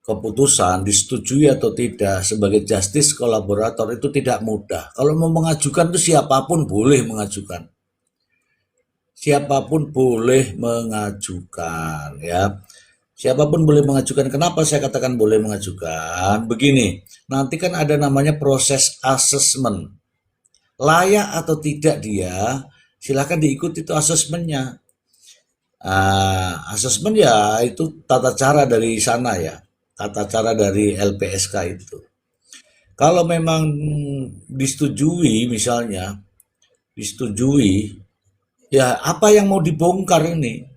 keputusan disetujui atau tidak sebagai justice kolaborator itu tidak mudah. Kalau mau mengajukan itu siapapun boleh mengajukan. Siapapun boleh mengajukan ya. Siapapun boleh mengajukan. Kenapa saya katakan boleh mengajukan? Begini, nanti kan ada namanya proses assessment. Layak atau tidak dia, silakan diikuti itu asesmennya. Asesmen ya itu tata cara dari sana ya, tata cara dari LPSK itu. Kalau memang disetujui misalnya, disetujui, ya apa yang mau dibongkar ini?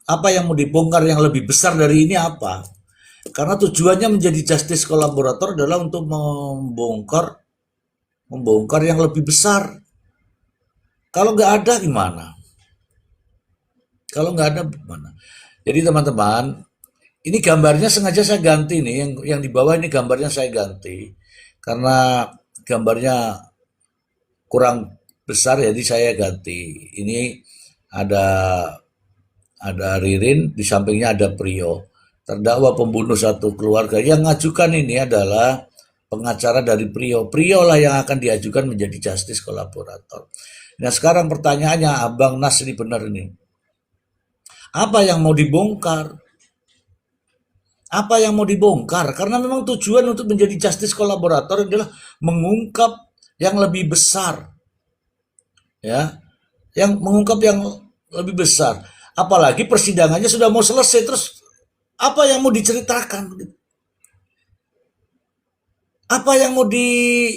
Apa yang mau dibongkar yang lebih besar dari ini apa? Karena tujuannya menjadi justice kolaborator adalah untuk membongkar membongkar yang lebih besar. Kalau nggak ada gimana? Kalau nggak ada gimana? Jadi teman-teman, ini gambarnya sengaja saya ganti nih, yang di bawah ini gambarnya saya ganti karena gambarnya kurang besar jadi saya ganti. Ini ada Ririn, di sampingnya ada Prio. Terdakwa pembunuh satu keluarga. Yang ngajukan ini adalah pengacara dari Prio. Prio lah yang akan diajukan menjadi justice kolaborator. Nah sekarang pertanyaannya, Abang Nas ini benar ini. Apa yang mau dibongkar? Apa yang mau dibongkar? Karena memang tujuan untuk menjadi justice kolaborator adalah mengungkap yang lebih besar. Ya, yang mengungkap yang lebih besar. Apalagi persidangannya sudah mau selesai, terus apa yang mau diceritakan? Apa yang mau di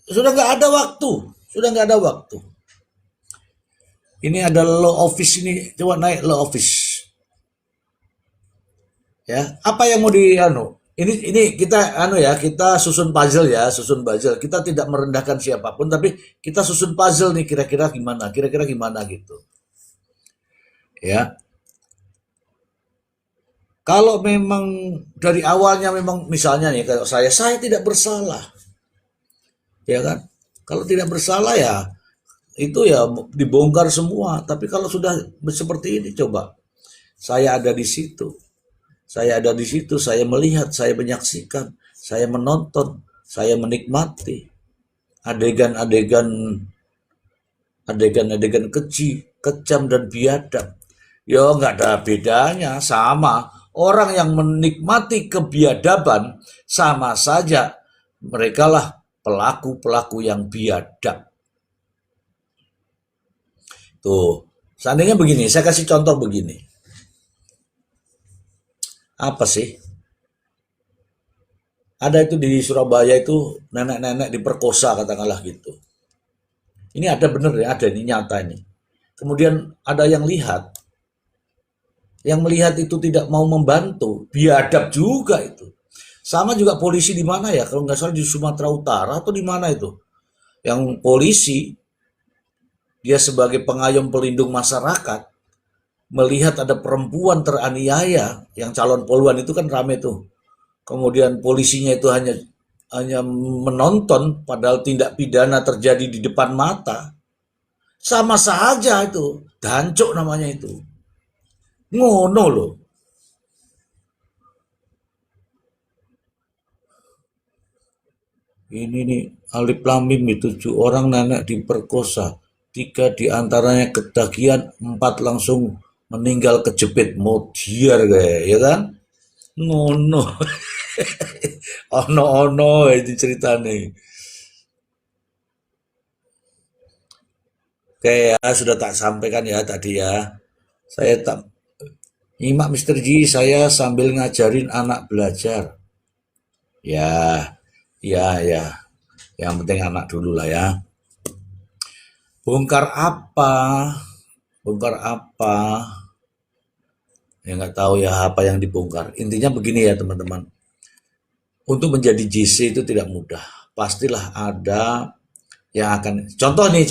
sudah nggak ada waktu, sudah nggak ada waktu. Ini ada law office ini, coba naik law office. Ya, apa yang mau di anu? Ini kita anu ya, kita susun puzzle ya, susun puzzle. Kita tidak merendahkan siapapun, tapi kita susun puzzle nih kira-kira gimana gitu. Ya, kalau memang dari awalnya memang misalnya nih kalau saya tidak bersalah, ya kan? Kalau tidak bersalah ya itu ya dibongkar semua. Tapi kalau sudah seperti ini coba saya ada di situ. Saya ada di situ, saya melihat, saya menyaksikan, saya menonton, saya menikmati adegan-adegan adegan-adegan keji, kejam dan biadab. Ya nggak ada bedanya, sama. Orang yang menikmati kebiadaban sama saja mereka lah pelaku-pelaku yang biadab. Tuh, seandainya begini, saya kasih contoh begini. Apa sih? Ada itu di Surabaya itu nenek-nenek diperkosa katakanlah gitu. Ini ada bener ya, ada ini nyata ini. Kemudian ada yang melihat itu tidak mau membantu, biadab juga itu. Sama juga polisi di mana ya? Kalau nggak salah di Sumatera Utara atau di mana itu? Yang polisi dia sebagai pengayom pelindung masyarakat melihat ada perempuan teraniaya, yang calon poluan itu kan rame tuh. Kemudian polisinya itu hanya menonton padahal tindak pidana terjadi di depan mata. Sama saja itu, dancuk namanya itu. Ngono loh. Ini nih Alif Lamim itu 7 orang nenek diperkosa. 3 diantaranya ketagihan, 4 langsung meninggal kejepit modiar kayak, ya kan? Ngono. Ono-ono itu ceritanya. Kayak sudah tak sampaikan ya tadi ya. Saya tak nyimak Mister G, saya sambil ngajarin anak belajar. Ya, ya, ya. Yang penting anak dulu lah ya. Bongkar apa? Bongkar apa? Ya nggak tahu ya apa yang dibongkar. Intinya begini ya teman-teman. Untuk menjadi JC itu tidak mudah. Pastilah ada yang akan. Contoh nih.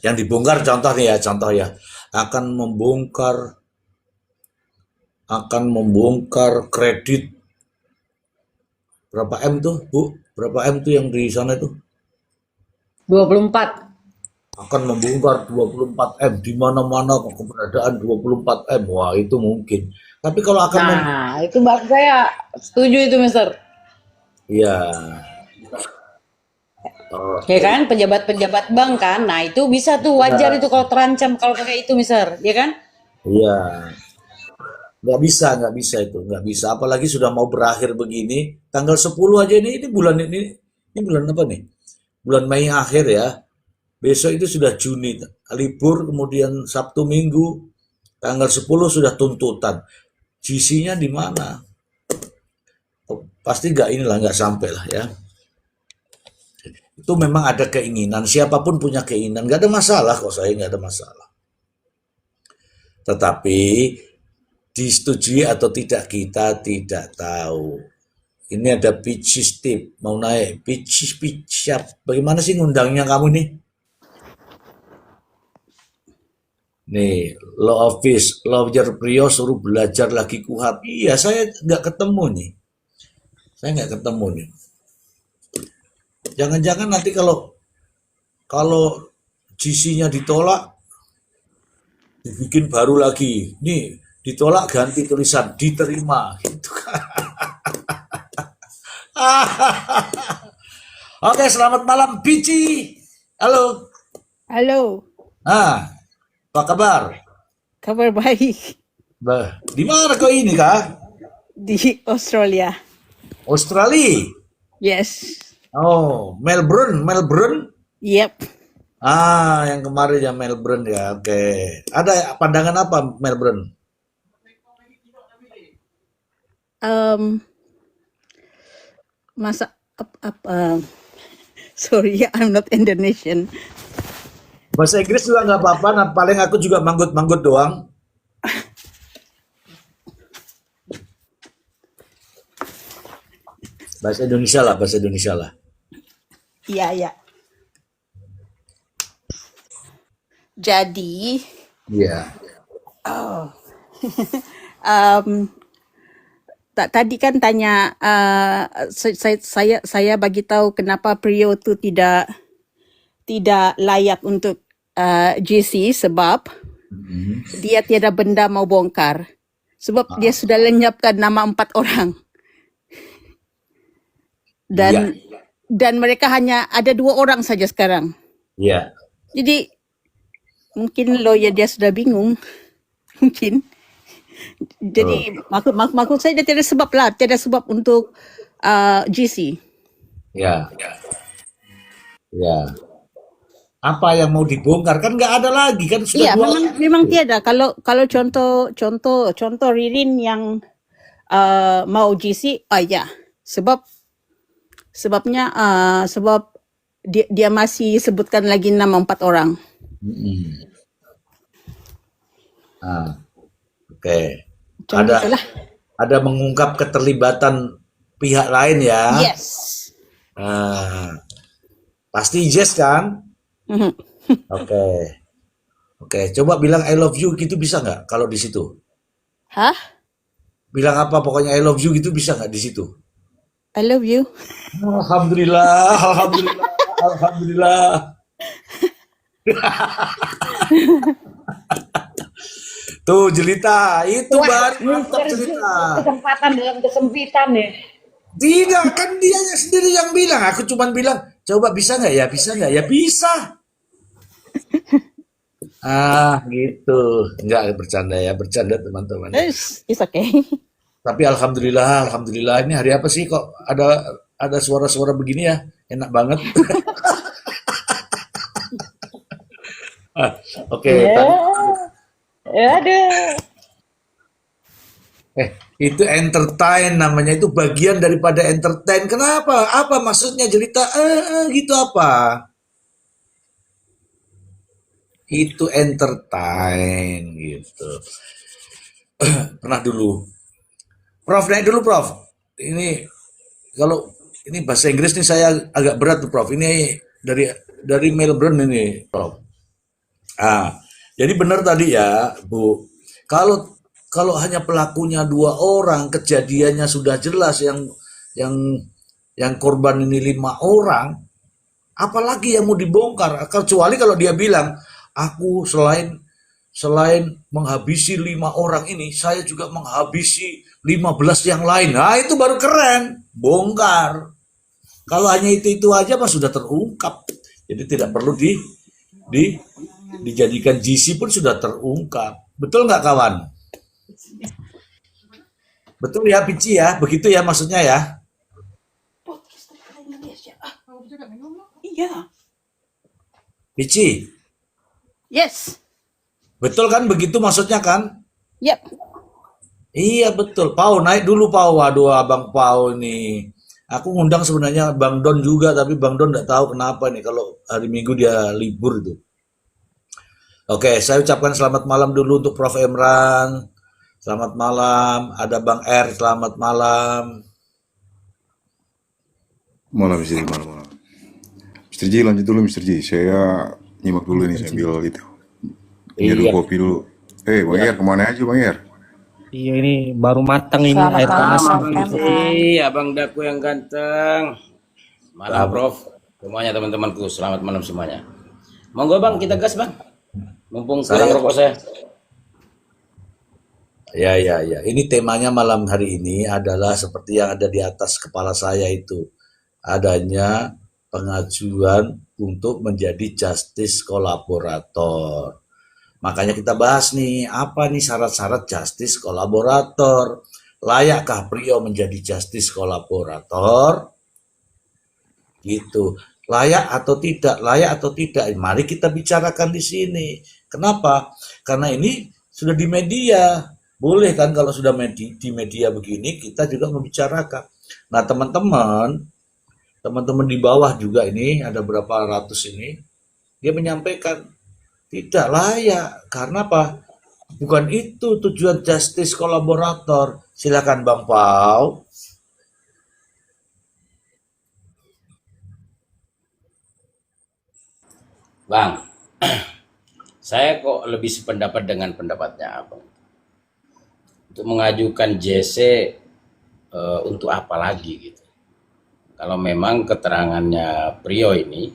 Yang dibongkar contoh nih ya, contoh ya. Akan membongkar kredit berapa M tuh, Bu? Berapa M tuh yang di sana tuh? 24. akan membongkar 24M di mana-mana keberadaan 24M. Wah, itu mungkin. Tapi kalau akan Nah, itu saya setuju itu, Mister. ya, Ya oke. kan, pejabat-pejabat bank kan. Nah, itu bisa tuh wajar Ya, itu kalau terancam kalau pakai itu, Mister. Ya kan? iya, nggak bisa itu, nggak bisa. Apalagi sudah mau berakhir begini, tanggal 10 aja ini bulan ini bulan apa nih? Bulan Mei akhir ya. Besok itu sudah Juni, libur, kemudian Sabtu Minggu, tanggal 10 sudah tuntutan. GC-nya di mana? Oh, pasti nggak inilah, nggak sampai lah ya. Itu memang ada keinginan, siapapun punya keinginan, nggak ada masalah kok, saya nggak ada masalah. Tetapi disetujui atau tidak kita tidak tahu. Ini ada pitch tip, mau naik pitch siap. Bagaimana sih ngundangnya kamu nih? Nih, law office, lawyer Priyo suruh belajar lagi kuhab. Iya, saya nggak ketemu nih. Saya nggak ketemu nih. Jangan-jangan nanti kalau kalau GC-nya ditolak, dibikin baru lagi. Nih, ditolak ganti tulisan diterima gitu kan. Oke, selamat malam Pici. Halo. Halo, Apa kabar? kabar baik Di mana kau ini kah? di Australia. Australia. Yes, Oh, Melbourne, Melbourne. yep. Yang kemarin ya Melbourne ya. Oke. Ada pandangan apa Melbourne? Um, masa sorry, I'm not Indonesian. Bahasa Inggris juga nggak apa-apa. Nah, paling aku juga manggut-manggut doang. Bahasa Indonesia lah, bahasa Indonesia lah. Iya, ya. Jadi, Iya. um, tadi kan tanya, saya bagi tahu kenapa Priyo itu tidak layak untuk GC sebab dia tiada benda mau bongkar. Sebab dia sudah lenyapkan nama 4 orang. Iya. Dan mereka hanya ada 2 orang saja sekarang. Iya. Jadi mungkin lawyer dia sudah bingung. Mungkin. Jadi maksud saya dia tiada sebab untuk GC. Ya. Ya. Apa yang mau dibongkar kan nggak ada lagi kan sudah Iya, dua. memang tiada. Kalau contoh Ririn yang mau GC, ya. Sebabnya sebab dia masih sebutkan lagi nama 4 orang. Mm-mm. Oke. Macam Ada itulah. ada mengungkap keterlibatan pihak lain ya. Yes. Ah, pasti yes kan? Mhm. Oke. Oke, coba bilang I love you gitu bisa nggak kalau di situ? Hah? Bilang apa pokoknya I love you gitu bisa nggak di situ? I love you. Alhamdulillah, alhamdulillah, alhamdulillah. Tuh Jelita, itu Wah, baru mantap Mister Jelita. kesempatan dalam kesempitan ya. Tidak, kan dia sendiri yang bilang. Aku cuman bilang, coba bisa nggak ya, bisa nggak ya, bisa. Gitu. Nggak bercanda ya, bercanda teman-teman ya. It's okay. Tapi alhamdulillah, alhamdulillah ini hari apa sih kok ada suara-suara begini ya, enak banget. Oke, Ya, tadi ya ada. itu entertain namanya itu bagian daripada entertain. Kenapa? Apa maksudnya Jelita? Gitu apa? Itu entertain gitu. Pernah dulu. Prof, naik dulu Prof. Ini kalau ini bahasa Inggris nih saya agak berat tuh Prof. Ini dari Melbourne ini Prof. Jadi benar tadi ya Bu. Kalau kalau hanya pelakunya 2 orang, kejadiannya sudah jelas yang yang korban ini 5 orang, Apalagi yang mau dibongkar? Kecuali kalau dia bilang, aku selain menghabisi 5 orang ini, saya juga menghabisi 15 yang lain. Nah, itu baru keren. Bongkar. Kalau hanya itu aja mah sudah terungkap. Jadi tidak perlu di dijadikan GC pun sudah terungkap. Betul nggak kawan? Betul ya, Pici ya? Begitu ya maksudnya ya? Iya. Pici, Yes. betul kan begitu maksudnya kan? Yep. Iya betul. Pau naik dulu Pau. Waduh Abang Pau ini. Aku ngundang sebenarnya Bang Don juga, tapi Bang Don nggak tahu kenapa nih kalau hari Minggu dia libur itu. Oke, saya ucapkan selamat malam dulu untuk Prof. Emran. Selamat malam. Ada Bang R, selamat malam. Malam Mr. J, malam. Mr. J lanjut dulu Mr. J. Saya nyimak dulu ini sambil itu. Nyeduh Iya, kopi dulu. Bang iya. Er, kemana aja Bang Er? Iya ini baru matang ini Selamat air malam, panas. Bang Emran. Iya, Abang Daku yang ganteng. Malam, Selamat. Prof. Semuanya teman-temanku, selamat malam semuanya. Monggo Bang, kita gas Bang. Mumpung kurang Saya, rokok saya. ya. Ini temanya malam hari ini adalah seperti yang ada di atas kepala saya itu. Adanya pengajuan untuk menjadi justice kolaborator. Makanya kita bahas nih, apa nih syarat-syarat justice kolaborator? Layakkah Prio menjadi justice kolaborator? Gitu. Layak atau tidak? Layak atau tidak? Mari kita bicarakan di sini. Kenapa? Karena ini sudah di media. Boleh kan kalau sudah di media begini, kita juga membicarakan. Nah, teman-teman di bawah juga ini, ada berapa ratus ini, dia menyampaikan, tidak layak. Karena apa? Bukan itu tujuan justice kolaborator. Silakan Bang Pau. Bang, saya kok lebih sependapat dengan pendapatnya Abang. Untuk mengajukan JC untuk apa lagi gitu. Kalau memang keterangannya Prio ini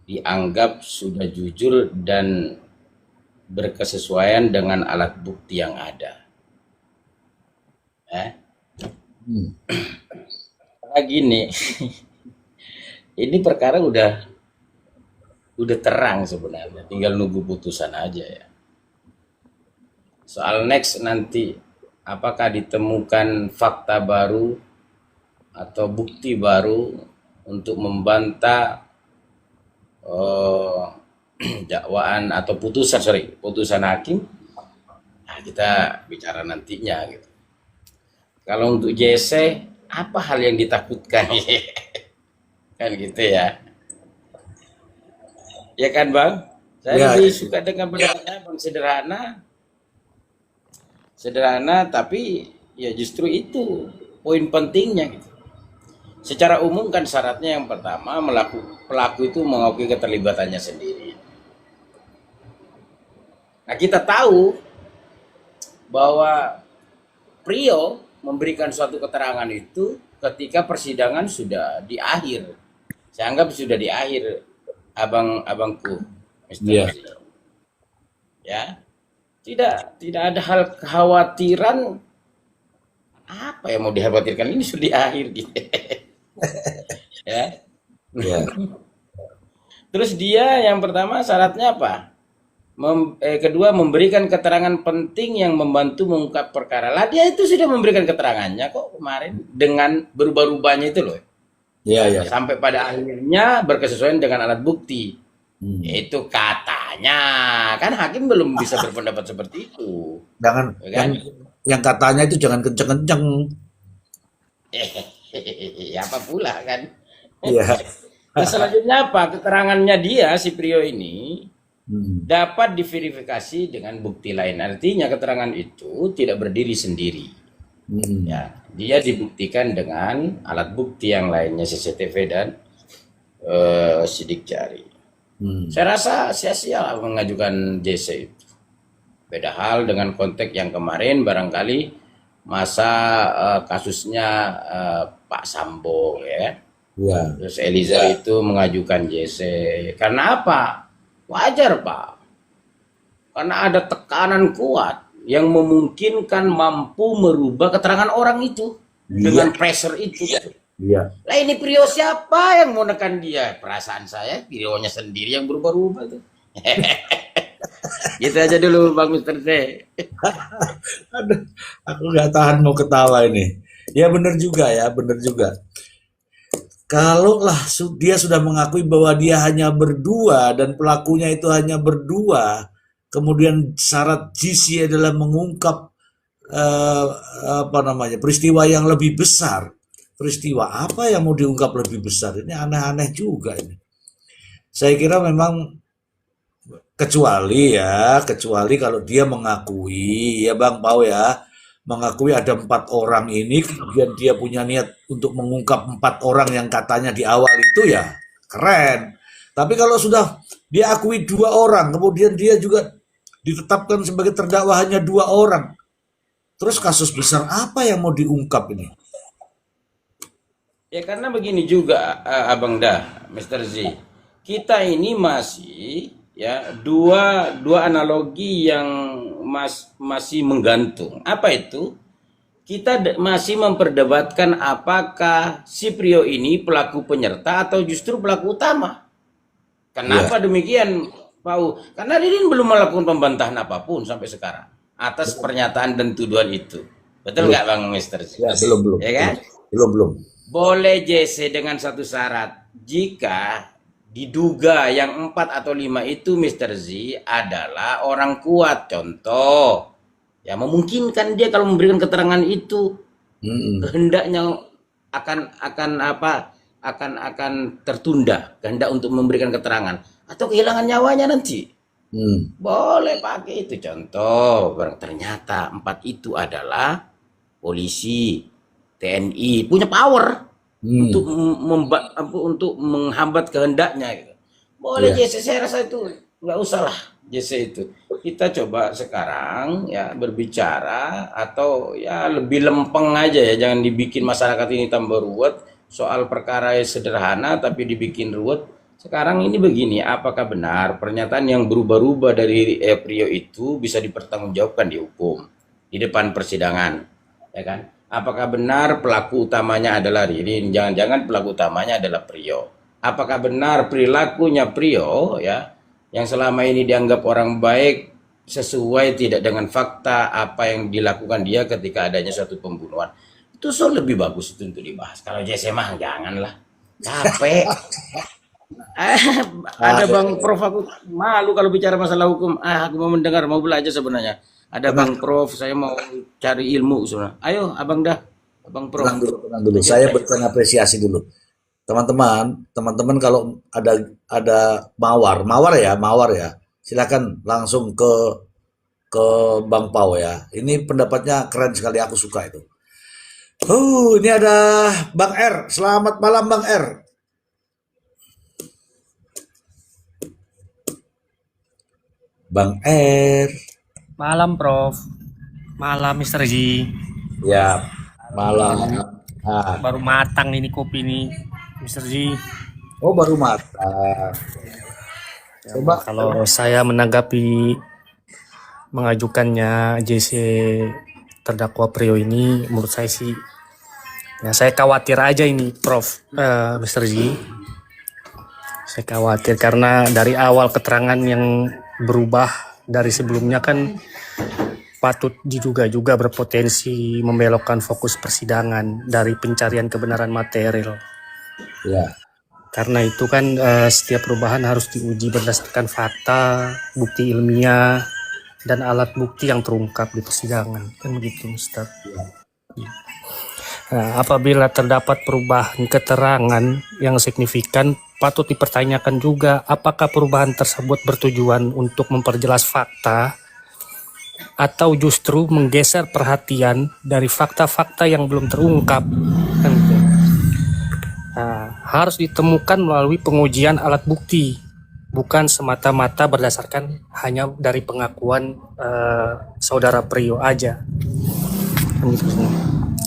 dianggap sudah jujur dan berkesesuaian dengan alat bukti yang ada. Hmm. Karena gini, ini perkara udah terang sebenarnya, tinggal nunggu putusan aja ya. Soal next nanti apakah ditemukan fakta baru atau bukti baru untuk membantah dakwaan atau putusan hakim, nah kita bicara nantinya gitu. Kalau untuk JC, apa hal yang ditakutkan? Kan gitu ya. Ya kan Bang? Saya Ya, lebih suka dengan pendapatnya Bang, sederhana tapi ya justru itu poin pentingnya gitu. Secara umum kan syaratnya yang pertama pelaku itu mengakui keterlibatannya sendiri. Nah, kita tahu bahwa Prio memberikan suatu keterangan itu ketika persidangan sudah di akhir. Saya anggap sudah di akhir, abangku, Mr. iya. Rozi. Ya, tidak ada hal kekhawatiran. Apa yang mau dikhawatirkan, ini sudah di akhir gitu. Ya. Iya. Terus dia yang pertama syaratnya apa? Kedua, memberikan keterangan penting yang membantu mengungkap perkara. Lah dia itu sudah memberikan keterangannya kok kemarin dengan berubah-ubahnya itu loh. Iya. Sampai pada akhirnya berkesesuaian dengan alat bukti. Hmm. Itu katanya. Kan hakim belum bisa berpendapat seperti itu. Jangan Ya kan? yang katanya itu jangan kenceng-kenceng. Apa pula kan? Iya. Nah, selanjutnya apa? Keterangannya dia, si Prio ini, Hmm. dapat diverifikasi dengan bukti lain. Artinya keterangan itu tidak berdiri sendiri. Hmm. Ya, dia dibuktikan dengan alat bukti yang lainnya, CCTV dan sidik jari. Hmm. Saya rasa sia-sia mengajukan JC itu. Beda hal dengan konteks yang kemarin, barangkali masa kasusnya Pak Sambo ya. Ya. Terus Eliezer itu mengajukan JC. Karena apa? Wajar, Pak. Karena ada tekanan kuat yang memungkinkan mampu merubah keterangan orang itu dengan pressure itu. Iya. Lah ini Prio siapa yang mau nekan dia? Perasaan saya Prionya sendiri yang berubah-ubah tuh. Gitu aja dulu Bang Mister C. Aduh, aku nggak tahan mau ketawa ini. Ya bener juga ya, bener juga. Kalau lah dia sudah mengakui bahwa dia hanya berdua dan pelakunya itu hanya berdua, kemudian syarat GC adalah mengungkap apa namanya peristiwa yang lebih besar. Peristiwa apa yang mau diungkap lebih besar? Ini aneh-aneh juga ini. Saya kira memang kecuali kalau dia mengakui, ya Bang Pau ya, mengakui ada 4 orang ini, kemudian dia punya niat untuk mengungkap 4 orang yang katanya di awal itu, ya keren. Tapi kalau sudah dia akui 2 orang, kemudian dia juga ditetapkan sebagai terdakwa hanya 2 orang, terus kasus besar apa yang mau diungkap ini? Ya karena begini juga Abang Dah, Mr. Z. Kita ini masih ya dua analogi yang masih menggantung. Apa itu? Kita masih memperdebatkan apakah si Prio ini pelaku penyerta atau justru pelaku utama. Kenapa demikian, Pak? Karena Ririn belum melakukan pembantahan apapun sampai sekarang atas pernyataan dan tuduhan itu. Betul nggak Bang Mister Z? Ya, belum. Ya kan? Belum. Boleh JC dengan satu syarat, jika diduga yang 4 atau 5 itu Mr. Z adalah orang kuat, contoh ya memungkinkan dia kalau memberikan keterangan itu kehendaknya akan tertunda, kehendak untuk memberikan keterangan atau kehilangan nyawanya nanti. Boleh pakai itu contoh. Ternyata 4 itu adalah polisi, TNI, punya power untuk menghambat kehendaknya gitu. Boleh JC, saya rasa itu nggak usah lah JC itu. Kita coba sekarang ya berbicara atau ya lebih lempeng aja ya, jangan dibikin masyarakat ini tambah ruwet. Soal perkara yang sederhana tapi dibikin ruwet. Sekarang ini begini, apakah benar pernyataan yang berubah-ubah dari Prio itu bisa dipertanggungjawabkan di hukum di depan persidangan, ya kan? Apakah benar pelaku utamanya adalah Ririn? Jangan-jangan pelaku utamanya adalah Prio. Apakah benar perilakunya Prio ya yang selama ini dianggap orang baik sesuai tidak dengan fakta apa yang dilakukan dia ketika adanya suatu pembunuhan? Itu lebih bagus itu untuk dibahas. Kalau JC mah janganlah. Capek. Ada Bang Prof, aku malu kalau bicara masalah hukum. Aku mau mendengar, mau belajar sebenarnya. Ada Bang Prof, saya mau cari ilmu sebenarnya. Ayo, Abang Dah, Abang Prof. Tenang dulu. Saya berikan apresiasi dulu. Teman-teman kalau ada mawar ya. Silakan langsung ke Bang Pau ya. Ini pendapatnya keren sekali, aku suka itu. Ini ada Bang R. Selamat malam Bang R. Bang R. Malam Prof. Malam Mr. Z. Ya, malam. Baru matang ini kopi ini Mr. Z. Oh, baru matang. Coba Kalau saya menanggapi mengajukannya JC terdakwa Prio ini, menurut saya sih ya saya khawatir aja ini Prof, Mr. Z. Saya khawatir karena dari awal keterangan yang berubah dari sebelumnya kan patut diduga juga berpotensi membelokkan fokus persidangan dari pencarian kebenaran material. ya. Karena itu kan setiap perubahan harus diuji berdasarkan fakta, bukti ilmiah, dan alat bukti yang terungkap di persidangan. Kan begitu, Ustaz. Nah, apabila terdapat perubahan keterangan yang signifikan, patut dipertanyakan juga apakah perubahan tersebut bertujuan untuk memperjelas fakta atau justru menggeser perhatian dari fakta-fakta yang belum terungkap. Kan gitu. Nah, harus ditemukan melalui pengujian alat bukti, bukan semata-mata berdasarkan hanya dari pengakuan saudara Prio aja.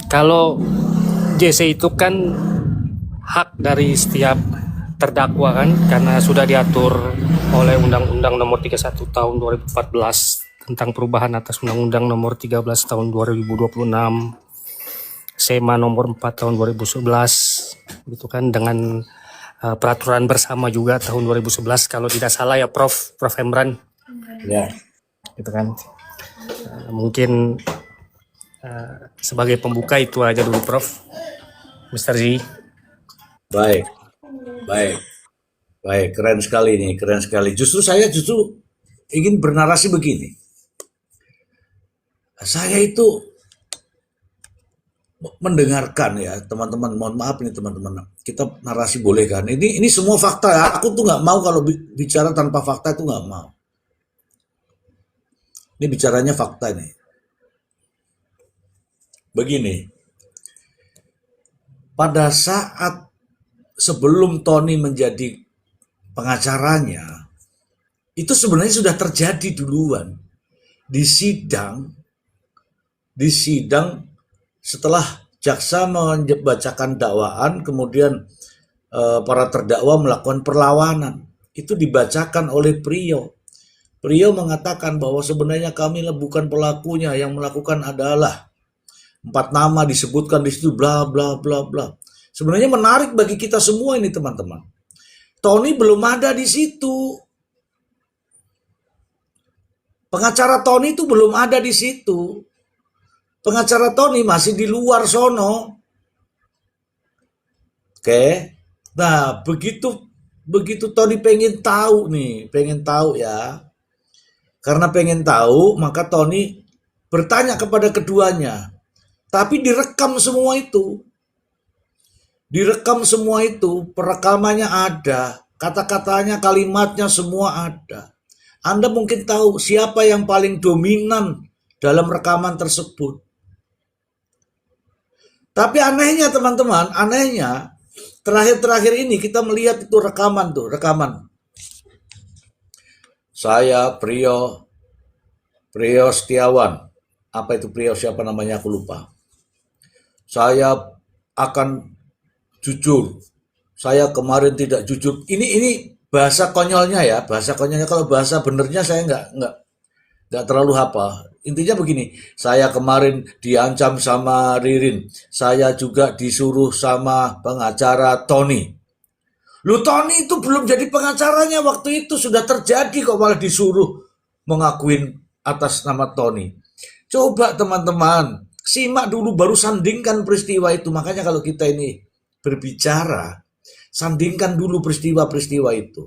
Kalau JC itu kan hak dari setiap terdakwa kan, karena sudah diatur oleh Undang-Undang Nomor 31 Tahun 2014 tentang perubahan atas Undang-Undang Nomor 13 Tahun 2026, SEMA Nomor 4 Tahun 2011, gitu kan, dengan peraturan bersama juga tahun 2011 kalau tidak salah ya Prof Emran, Ya, gitu kan. Mungkin sebagai pembuka itu aja dulu Prof. Mr. Z. baik, baik, baik. Keren sekali nih, keren sekali. Saya ingin bernarasi begini. Saya itu mendengarkan ya teman-teman, mohon maaf nih teman-teman, kita narasi boleh kan? Ini semua fakta ya. Aku tuh nggak mau kalau bicara tanpa fakta itu nggak mau. Ini bicaranya fakta nih. Begini, pada saat sebelum Tony menjadi pengacaranya, itu sebenarnya sudah terjadi duluan di sidang setelah jaksa membacakan dakwaan, kemudian para terdakwa melakukan perlawanan. Itu dibacakan oleh Priyo. Priyo mengatakan bahwa sebenarnya kami bukan pelakunya, yang melakukan adalah 4 nama disebutkan di situ, bla bla bla bla. Sebenarnya menarik bagi kita semua ini teman-teman. Tony belum ada di situ. Pengacara Tony itu belum ada di situ. Pengacara Tony masih di luar sono. Oke. Nah, begitu Tony pengen tahu ya. Karena pengen tahu, maka Tony bertanya kepada keduanya. Tapi direkam semua itu. Perekamannya ada, kata-katanya, kalimatnya semua ada. Anda mungkin tahu siapa yang paling dominan dalam rekaman tersebut. Tapi anehnya teman-teman, terakhir-terakhir ini kita melihat itu rekaman. Saya Priyo Setiawan. Apa itu Priyo, siapa namanya aku lupa. Saya akan jujur. Saya kemarin tidak jujur. Ini bahasa konyolnya ya, Kalau bahasa benernya saya nggak terlalu hafal. Intinya begini, saya kemarin diancam sama Ririn. Saya juga disuruh sama pengacara Tony. Lu Tony itu belum jadi pengacaranya waktu itu, sudah terjadi kok malah disuruh mengakuin atas nama Tony. Coba teman-teman, simak dulu baru sandingkan peristiwa itu. Makanya kalau kita ini berbicara, sandingkan dulu peristiwa-peristiwa itu.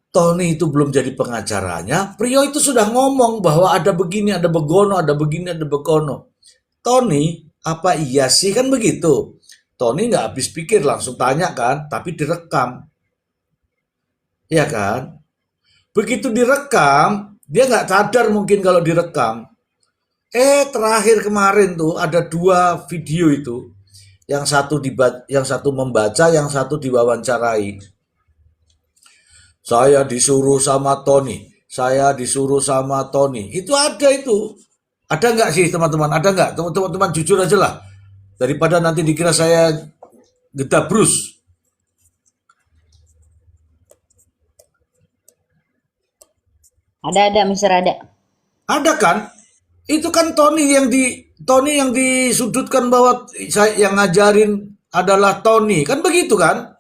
Tony itu belum jadi pengacaranya, Priyo itu sudah ngomong bahwa ada begini, ada begono, ada begini, ada begono. Tony, apa iya sih, kan begitu. Tony nggak habis pikir, langsung tanya kan, tapi direkam. Ya kan? Begitu direkam, dia nggak sadar mungkin kalau direkam. Terakhir kemarin tuh ada 2 video itu. Yang satu membaca, yang satu diwawancarai. Saya disuruh sama Tony. Itu ada itu. Ada nggak sih teman-teman? Ada nggak? Teman-teman jujur aja lah. Daripada nanti dikira saya gedabrus. Ada, Mister, ada. Ada kan? Itu kan Tony yang disudutkan bahwa saya yang ngajarin adalah Tony. Kan begitu kan?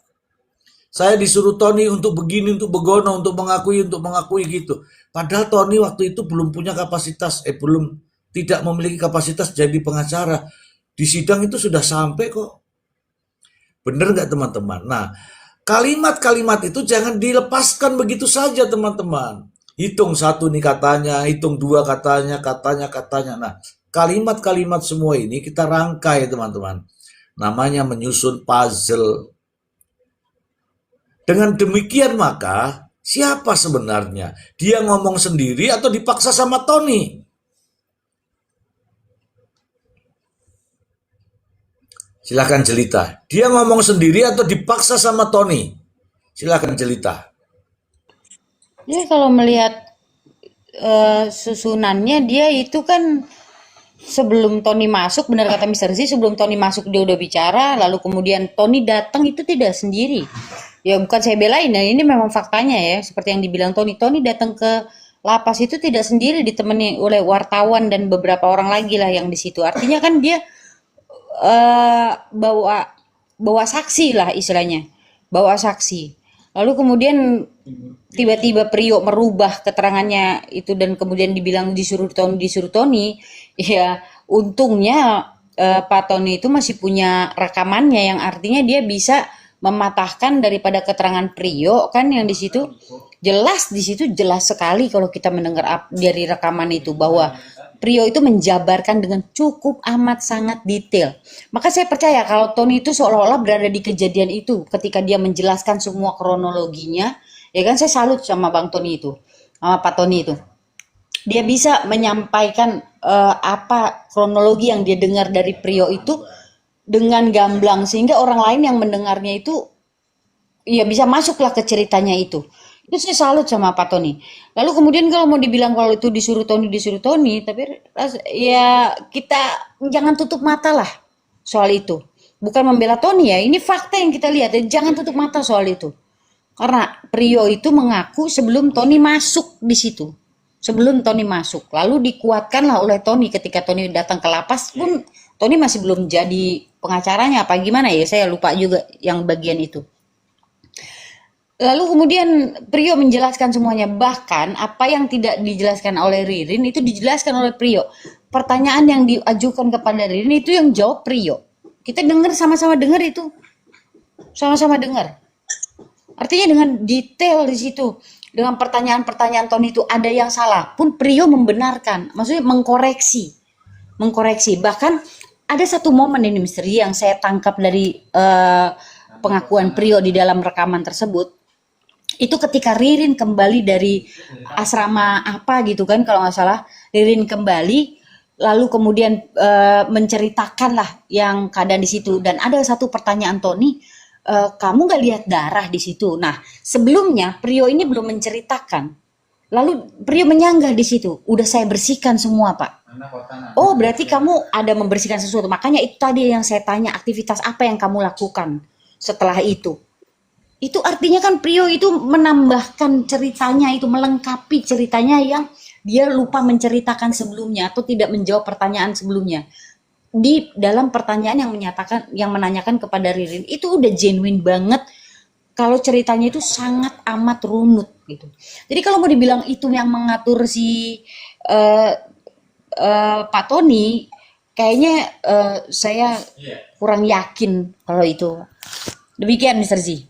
Saya disuruh Tony untuk begini, untuk begono, untuk mengakui gitu. Padahal Tony waktu itu belum punya kapasitas, tidak memiliki kapasitas jadi pengacara. Di sidang itu sudah sampai kok. Bener nggak teman-teman? Nah, kalimat-kalimat itu jangan dilepaskan begitu saja teman-teman. Hitung 1 nih katanya, hitung 2 katanya. Nah, kalimat-kalimat semua ini kita rangkai teman-teman. Namanya menyusun puzzle. Dengan demikian maka, siapa sebenarnya? Dia ngomong sendiri atau dipaksa sama Tony? Silakan jelita. Dia ngomong sendiri atau dipaksa sama Tony? Silakan jelita. Ya kalau melihat susunannya dia itu kan sebelum Tony masuk, benar kata Mr. Z, sebelum Tony masuk dia udah bicara, lalu kemudian Tony datang itu tidak sendiri. Ya bukan saya belain, ya ini memang faktanya ya, seperti yang dibilang Tony. Tony datang ke lapas itu tidak sendiri, ditemani oleh wartawan dan beberapa orang lagi lah yang di situ. Artinya kan dia bawa saksi lah istilahnya, bawa saksi. Lalu kemudian tiba-tiba Priok merubah keterangannya itu dan kemudian dibilang disuruh Tony. Ya untungnya Pak Tony itu masih punya rekamannya yang artinya dia bisa mematahkan daripada keterangan Priok kan, yang di situ jelas sekali kalau kita mendengar dari rekaman itu bahwa Priok itu menjabarkan dengan cukup amat sangat detail. Maka saya percaya kalau Tony itu seolah-olah berada di kejadian itu ketika dia menjelaskan semua kronologinya. Ya kan, saya salut sama Bang Tony itu, sama Pak Tony itu. Dia bisa menyampaikan apa kronologi yang dia dengar dari Priok itu dengan gamblang sehingga orang lain yang mendengarnya itu ya bisa masuklah ke ceritanya itu. Itu saya salut sama Pak Tony. Lalu kemudian kalau mau dibilang kalau itu disuruh Tony, tapi ya kita jangan tutup mata lah soal itu. Bukan membela Tony ya, ini fakta yang kita lihat. Jangan tutup mata soal itu. Karena Priok itu mengaku sebelum Tony masuk di situ. Sebelum Tony masuk. Lalu dikuatkanlah oleh Tony ketika Tony datang ke lapas pun Tony masih belum jadi pengacaranya apa gimana ya, saya lupa juga yang bagian itu. Lalu kemudian Priok menjelaskan semuanya, bahkan apa yang tidak dijelaskan oleh Ririn itu dijelaskan oleh Priok. Pertanyaan yang diajukan kepada Ririn itu yang jawab Priok. Kita dengar sama-sama dengar itu. Sama-sama dengar. Artinya dengan detail di situ. Dengan pertanyaan-pertanyaan Tony itu ada yang salah pun Priok membenarkan, maksudnya mengkoreksi. Bahkan ada satu momen ini misteri yang saya tangkap dari pengakuan Priok di dalam rekaman tersebut. Itu ketika Ririn kembali dari asrama apa gitu kan, kalau nggak salah Ririn kembali lalu kemudian menceritakan lah yang keadaan di situ, dan ada satu pertanyaan Tony, kamu nggak lihat darah di situ? Nah sebelumnya Priok ini belum menceritakan, lalu Priok menyanggah di situ, udah saya bersihkan semua Pak. Oh berarti kamu ada membersihkan sesuatu, makanya itu tadi yang saya tanya, aktivitas apa yang kamu lakukan setelah itu. Itu artinya kan Priok itu menambahkan ceritanya, itu melengkapi ceritanya yang dia lupa menceritakan sebelumnya atau tidak menjawab pertanyaan sebelumnya. Di dalam pertanyaan yang menanyakan kepada Ririn itu udah genuine banget kalau ceritanya itu sangat amat runut gitu. Jadi kalau mau dibilang itu yang mengatur si Pak Tony, kayaknya saya kurang yakin kalau itu. Demikian Mr. Z.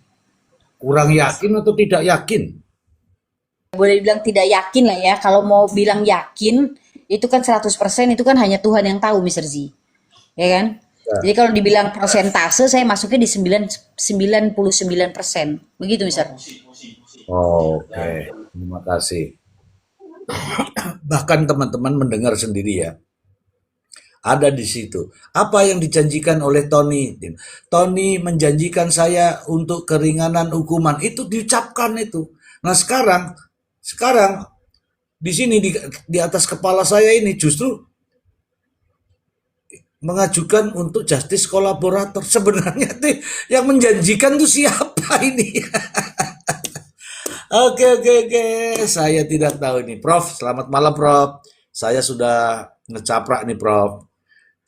Kurang yakin atau tidak yakin? Boleh dibilang tidak yakin lah ya. Kalau mau bilang yakin, itu kan 100%, itu kan hanya Tuhan yang tahu Mr. Z. Ya kan? Ya. Jadi kalau dibilang persentase, saya masuknya di 99%. Begitu Mr. Oke, terima kasih. Bahkan teman-teman mendengar sendiri ya. Ada di situ. Apa yang dijanjikan oleh Tony? Tony menjanjikan saya untuk keringanan hukuman. Itu diucapkan itu. Nah sekarang di sini di atas kepala saya ini justru mengajukan untuk justice kolaborator. Sebenarnya tuh yang menjanjikan tuh siapa ini? Oke. Saya tidak tahu ini. Prof, selamat malam Prof. Saya sudah ngecaprak nih Prof.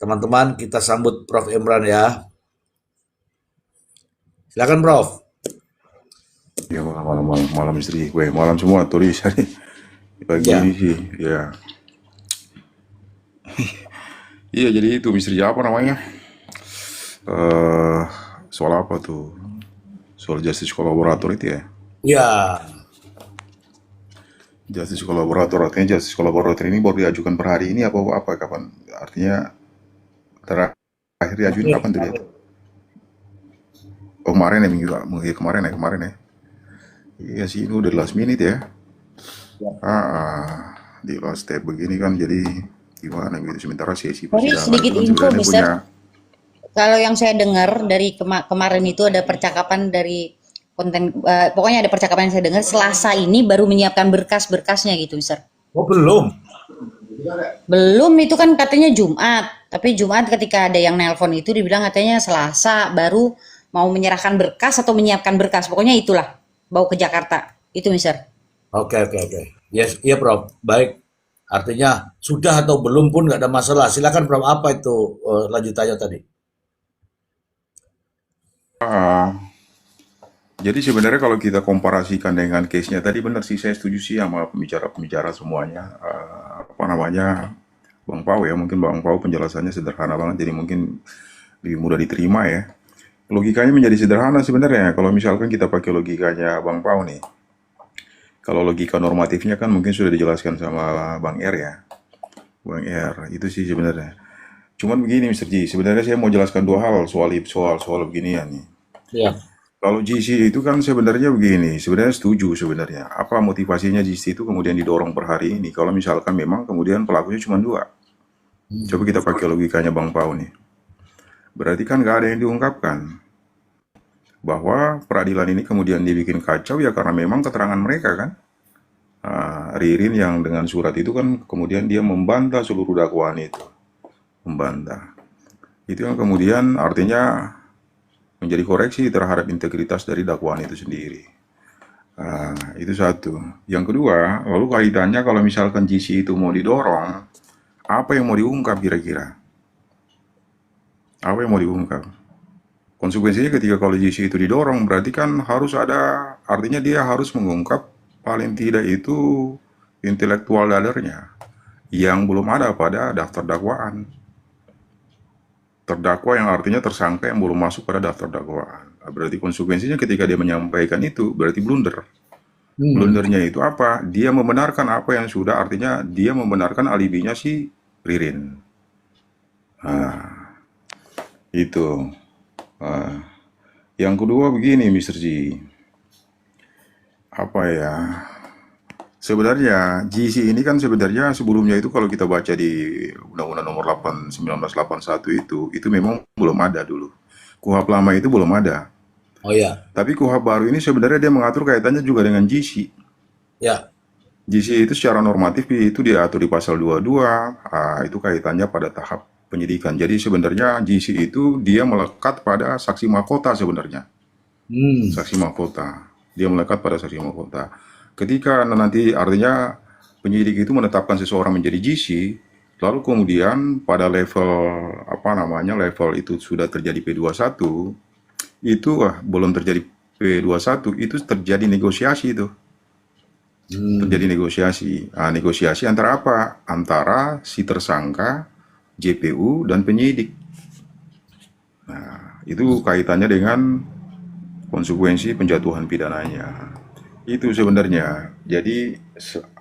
Teman-teman, kita sambut Prof. Imran ya. Silakan Prof. Ya malam istri gue, malam semua tulis hari pagi Ya. ini sih, ya. Iya jadi itu misteri apa namanya? Soal apa tuh? Soal justice kolaborator itu ya? Ya, Justice kolaborator, artinya justice kolaborator ini baru diajukan per hari ini apa kapan? Artinya terakhir diajuin kapan tuh dia? Oh kemarin ya, kemarin ya. Iya sih, ini udah last minute ya. Di last step begini kan, jadi gimana gitu. Sementara sesi persidangan sedikit itu kan info, sebenarnya Mister. punya. Kalau yang saya dengar dari kemarin itu ada percakapan dari konten, pokoknya ada percakapan yang saya dengar Selasa ini baru menyiapkan berkas-berkasnya gitu, Mister. oh belum. Belum, itu kan katanya Jumat. Tapi Jumat ketika ada yang nelpon itu dibilang katanya Selasa baru mau menyerahkan berkas atau menyiapkan berkas. Pokoknya itulah, bawa ke Jakarta. Itu, Mister. Oke, oke, oke. Yes, iya, Prof. Baik. Artinya sudah atau belum pun nggak ada masalah. Silakan, Prof. Apa itu lanjutannya tadi? Ah, jadi sebenarnya kalau kita komparasikan dengan case-nya tadi benar sih, saya setuju sih sama pembicara-pembicara semuanya. Apa namanya, Bang Pau ya, mungkin Bang Pau penjelasannya sederhana banget, jadi mungkin lebih mudah diterima ya. Logikanya menjadi sederhana sebenarnya. Kalau misalkan kita pakai logikanya Bang Pau nih, kalau logika normatifnya kan mungkin sudah dijelaskan sama Bang R ya. Bang R, itu sih sebenarnya. Cuman begini Mr. G, sebenarnya saya mau jelaskan dua hal soal beginian nih. Ya. Kalau GC itu kan sebenarnya begini, sebenarnya setuju sebenarnya. Apa motivasinya GC itu kemudian didorong per hari ini? Kalau misalkan memang kemudian pelakunya cuma dua. Coba kita pakai logikanya Bang Pau nih. Berarti kan nggak ada yang diungkapkan. Bahwa peradilan ini kemudian dibikin kacau ya karena memang keterangan mereka kan. Ririn yang dengan surat itu kan kemudian dia membantah seluruh dakwaan itu. Membantah. Itu yang kemudian artinya menjadi koreksi terhadap integritas dari dakwaan itu sendiri. Itu satu. Yang kedua, lalu kaitannya kalau misalkan GC itu mau didorong, apa yang mau diungkap kira-kira? Apa yang mau diungkap? Konsekuensinya ketika kalau GC itu didorong, berarti kan harus ada, artinya dia harus mengungkap paling tidak itu intelektual dadernya yang belum ada pada daftar dakwaan. Terdakwa yang artinya tersangka yang belum masuk pada daftar dakwaan. Berarti konsekuensinya ketika dia menyampaikan itu, berarti blunder. Blundernya itu apa? Dia membenarkan apa yang sudah, artinya dia membenarkan alibinya si Ririn. Itu. Yang kedua begini, Mr. G. Apa ya? Sebenarnya GC ini kan sebenarnya sebelumnya itu kalau kita baca di Undang-Undang Nomor 8 1981 itu memang belum ada dulu. KUHP lama itu belum ada. Oh ya. Tapi KUHP baru ini sebenarnya dia mengatur kaitannya juga dengan GC. Ya. GC itu secara normatif itu diatur di pasal 22, itu kaitannya pada tahap penyidikan. Jadi sebenarnya GC itu dia melekat pada saksi mahkota sebenarnya. Saksi mahkota. Dia melekat pada saksi mahkota. Ketika nanti artinya penyidik itu menetapkan seseorang menjadi GC, lalu kemudian pada level level itu sudah terjadi P21, itu belum terjadi P21, itu terjadi negosiasi itu. Terjadi negosiasi. Negosiasi antara apa? Antara si tersangka, JPU, dan penyidik. Itu kaitannya dengan konsekuensi penjatuhan pidananya. Itu sebenarnya. Jadi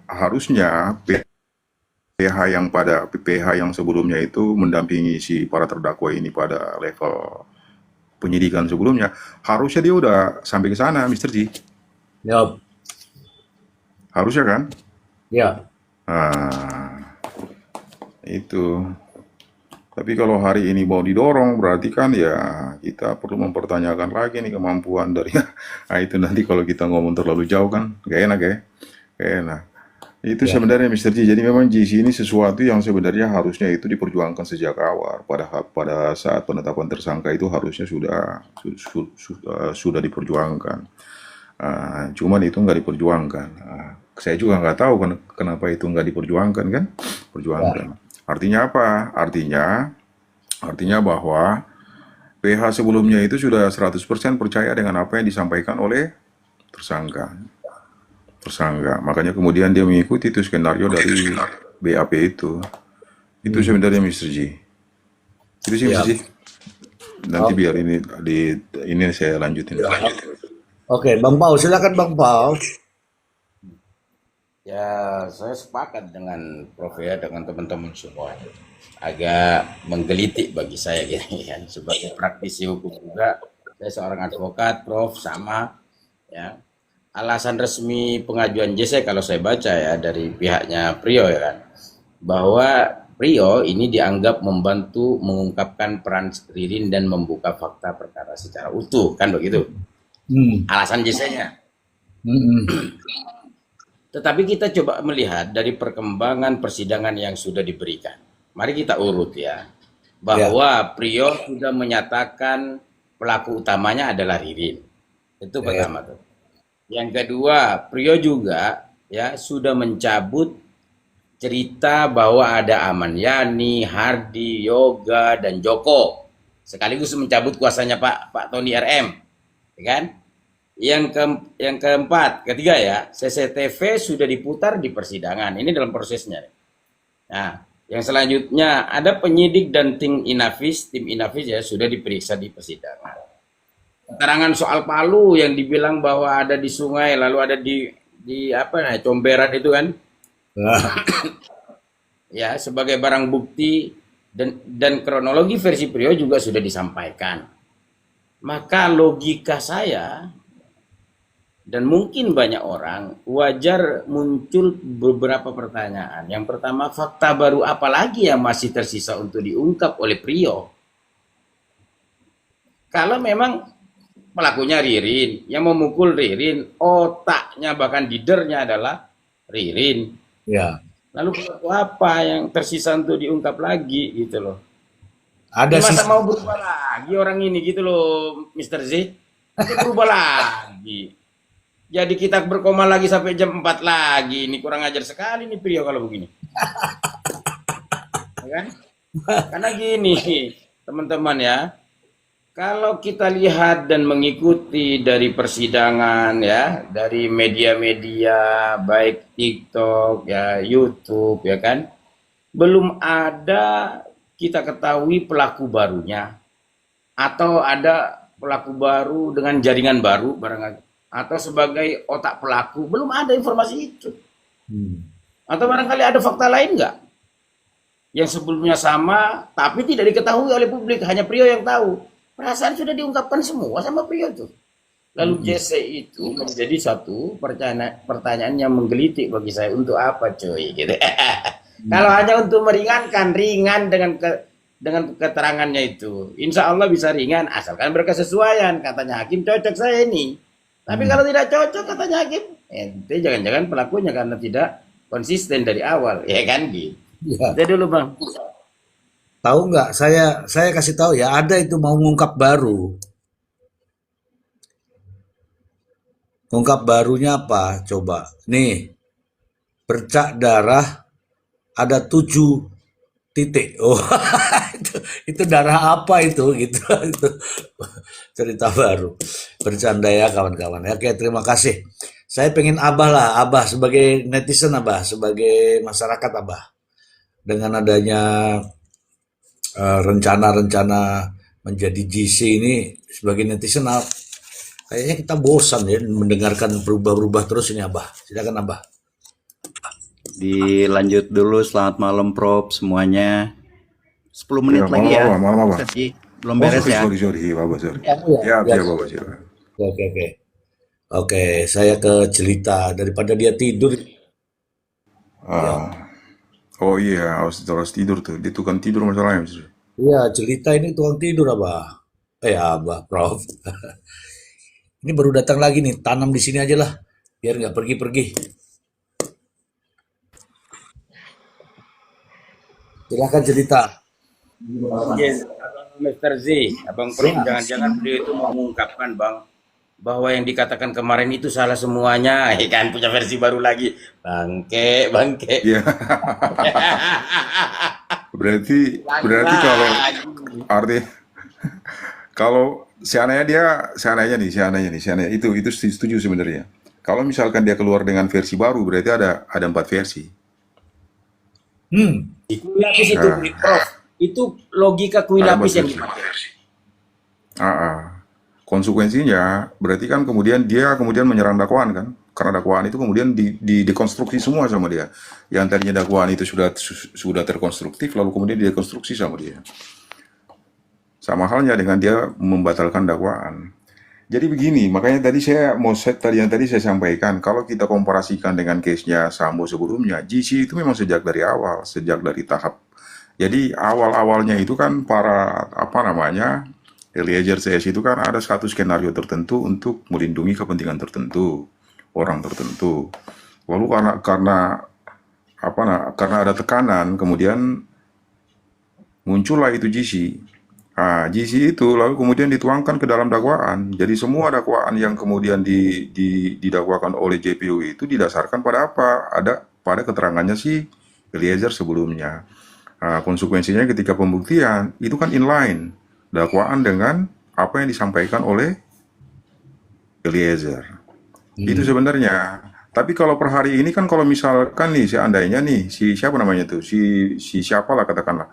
harusnya PH yang sebelumnya itu mendampingi si para terdakwa ini pada level penyidikan sebelumnya, harusnya dia udah sampai ke sana, Mr. G. Ya. Harusnya kan? Ya. Itu. Tapi kalau hari ini mau didorong, berarti kan ya kita perlu mempertanyakan lagi nih kemampuan dari itu nanti kalau kita ngomong terlalu jauh kan, gak enak ya. Gak enak. Itu sebenarnya Mr. G. Jadi memang GC ini sesuatu yang sebenarnya harusnya itu diperjuangkan sejak awal. Pada saat penetapan tersangka itu harusnya sudah diperjuangkan. Cuman itu nggak diperjuangkan. Saya juga nggak tahu kenapa itu nggak diperjuangkan kan? Perjuangkan. Artinya apa? Artinya bahwa PH sebelumnya itu sudah 100% percaya dengan apa yang disampaikan oleh tersangka. Makanya kemudian dia mengikuti itu skenario dari BAP itu. Itu sebenarnya Mr. G. Itu sih Mr. G. Nanti biar ini saya lanjutin. Oke, Bang Pau, silakan Bang Pau. Ya, saya sepakat dengan Prof ya, dengan teman-teman semua. Agak menggelitik bagi saya gitu ya. Sebagai praktisi hukum juga, saya seorang advokat, Prof, sama ya. Alasan resmi pengajuan JC kalau saya baca ya dari pihaknya Prio ya kan, bahwa Prio ini dianggap membantu mengungkapkan peran Ririn dan membuka fakta perkara secara utuh, kan begitu? Alasan JC-nya. Tetapi kita coba melihat dari perkembangan persidangan yang sudah diberikan. Mari kita urut ya, Ya, bahwa Priyo sudah menyatakan pelaku utamanya adalah Ririn. Itu ya, pertama tuh. Yang kedua, Priyo juga ya sudah mencabut cerita bahwa ada Aman Yani, Hardi, Yoga, dan Joko. Sekaligus mencabut kuasanya Pak Tony RM, ya kan? Yang keempat, ketiga ya, CCTV sudah diputar di persidangan. Ini dalam prosesnya. Nah, yang selanjutnya ada penyidik dan tim Inavis ya sudah diperiksa di persidangan. Keterangan soal Palu yang dibilang bahwa ada di sungai lalu ada di apa ya, Comberan itu kan, ah, ya sebagai barang bukti dan kronologi versi Priyo juga sudah disampaikan. Maka logika saya dan mungkin banyak orang wajar muncul beberapa pertanyaan. Yang pertama, fakta baru apa lagi yang masih tersisa untuk diungkap oleh Priyo? Kalau memang pelakunya Ririn, yang memukul Ririn, otaknya bahkan leadernya adalah Ririn. ya. Lalu pelaku apa yang tersisa untuk diungkap lagi gitu loh. Ada Ini masa sisi, mau berubah lagi orang ini gitu loh, Mr. Z. Dia berubah lagi. Jadi kita berkoma lagi sampai jam 4 lagi. Ini kurang ajar sekali nih Priyo kalau begini. Ya kan? Karena gini, teman-teman ya. Kalau kita lihat dan mengikuti dari persidangan ya, dari media-media baik TikTok ya, YouTube ya kan, belum ada kita ketahui pelaku barunya atau ada pelaku baru dengan jaringan baru barangkali atau sebagai otak pelaku, belum ada informasi itu. Atau barangkali ada fakta lain nggak yang sebelumnya sama tapi tidak diketahui oleh publik, hanya Priyo yang tahu. Perasaan sudah diungkapkan semua sama Priyo tuh. Lalu JC itu menjadi satu pertanyaan yang menggelitik bagi saya, untuk apa coy gitu. Kalau hanya untuk meringankan, ringan dengan keterangannya itu, insya Allah bisa ringan asalkan berkesesuaian. Katanya hakim cocok saya ini. Tapi kalau tidak cocok katanya hakim, ente jangan-jangan pelakunya karena tidak konsisten dari awal, ya kan gitu. ya. Itu dulu bang. Tahu nggak? Saya kasih tahu ya, ada itu mau ngungkap baru. Ngungkap barunya apa? Coba. Nih, bercak darah ada 7 titik. Oh, itu darah apa itu? Gitu. Itu cerita baru. Bercanda ya kawan-kawan. Oke, terima kasih. Saya pengen Abah lah, Abah sebagai netizen, Abah sebagai masyarakat, Abah. Dengan adanya rencana-rencana menjadi GC ini sebagai netizen, kayaknya kita bosan ya mendengarkan berubah-ubah terus ini, Abah. Silakan, Abah. Dilanjut dulu, selamat malam Prof semuanya. 10 menit Ya, lagi ya. malam apa? Tadi belum Oh, beres ya. sorry, Bapak, sorry. Ya, Ya, ya. ya, Bapak, silakan. Oke. Oke, saya ke Jelita daripada dia tidur. Ya. Oh iya, harus tidur tuh. Dia tukang tidur masalahnya. Iya, Jelita ini tukang tidur, Abah. Abah, Prof. Ini baru datang lagi nih, tanam di sini aja lah, biar nggak pergi-pergi. Silakan Jelita. Yes, Abang Mr. Z, Abang Prof, jangan-jangan beliau itu mengungkapkan bang bahwa yang dikatakan kemarin itu salah semuanya, ya kan, punya versi baru lagi, bangke. Iya. Berarti kalau arti kalau seandainya itu setuju sebenarnya. Kalau misalkan dia keluar dengan versi baru, berarti ada 4 versi. Kuilapis itu, Prof. Itu logika kuilapis yang dipakai. Konsekuensinya berarti kan dia menyerang dakwaan kan, karena dakwaan itu kemudian dikonstruksi semua sama dia. Yang tadinya dakwaan itu sudah terkonstruktif, lalu kemudian dikonstruksi sama dia. Sama halnya dengan dia membatalkan dakwaan. Jadi begini, makanya tadi saya sampaikan, kalau kita komparasikan dengan case-nya Sambo sebelumnya, GC itu memang sejak dari tahap. Jadi awal-awalnya itu kan Eliezer CS itu kan ada satu skenario tertentu untuk melindungi kepentingan tertentu, orang tertentu. Lalu karena ada tekanan, kemudian muncullah itu GC. GC itu lalu kemudian dituangkan ke dalam dakwaan. Jadi semua dakwaan yang kemudian didakwakan oleh JPU itu didasarkan pada apa? Pada keterangannya si Eliezer sebelumnya. Konsekuensinya ketika pembuktian itu kan inline dakwaan dengan apa yang disampaikan oleh Eliezer. Itu sebenarnya. Tapi kalau per hari ini kan kalau misalkan nih seandainya nih siapa namanya tuh si siapalah katakanlah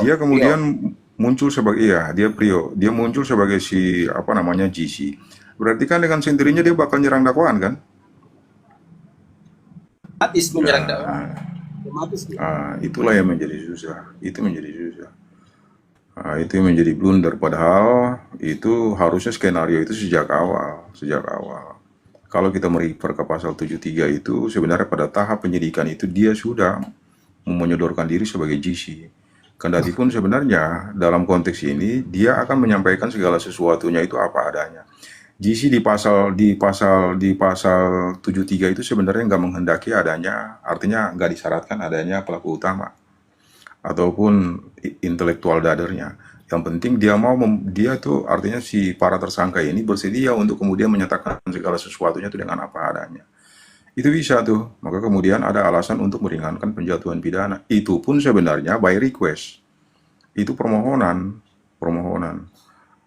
dia kemudian muncul sebagai dia muncul sebagai si apa namanya GC. Berarti kan dengan sendirinya dia bakal nyerang dakwaan kan? Otomatis menyerang Nah, dakwaan. Otomatis dia. itulah yang menjadi susah. Itu menjadi susah. Itu yang menjadi blunder. Padahal itu harusnya skenario itu sejak awal. Kalau kita merefer ke pasal 73 itu sebenarnya pada tahap penyidikan itu dia sudah menyodorkan diri sebagai GC. Kendati pun sebenarnya dalam konteks ini dia akan menyampaikan segala sesuatunya itu apa adanya. GC di pasal 73 itu sebenarnya nggak menghendaki adanya, artinya nggak disyaratkan adanya pelaku utama ataupun intelektual dadernya. Yang penting dia tuh artinya si para tersangka ini bersedia untuk kemudian menyatakan segala sesuatunya itu dengan apa adanya. Itu bisa tuh. Maka kemudian ada alasan untuk meringankan penjatuhan pidana. Itu pun sebenarnya by request. Itu permohonan.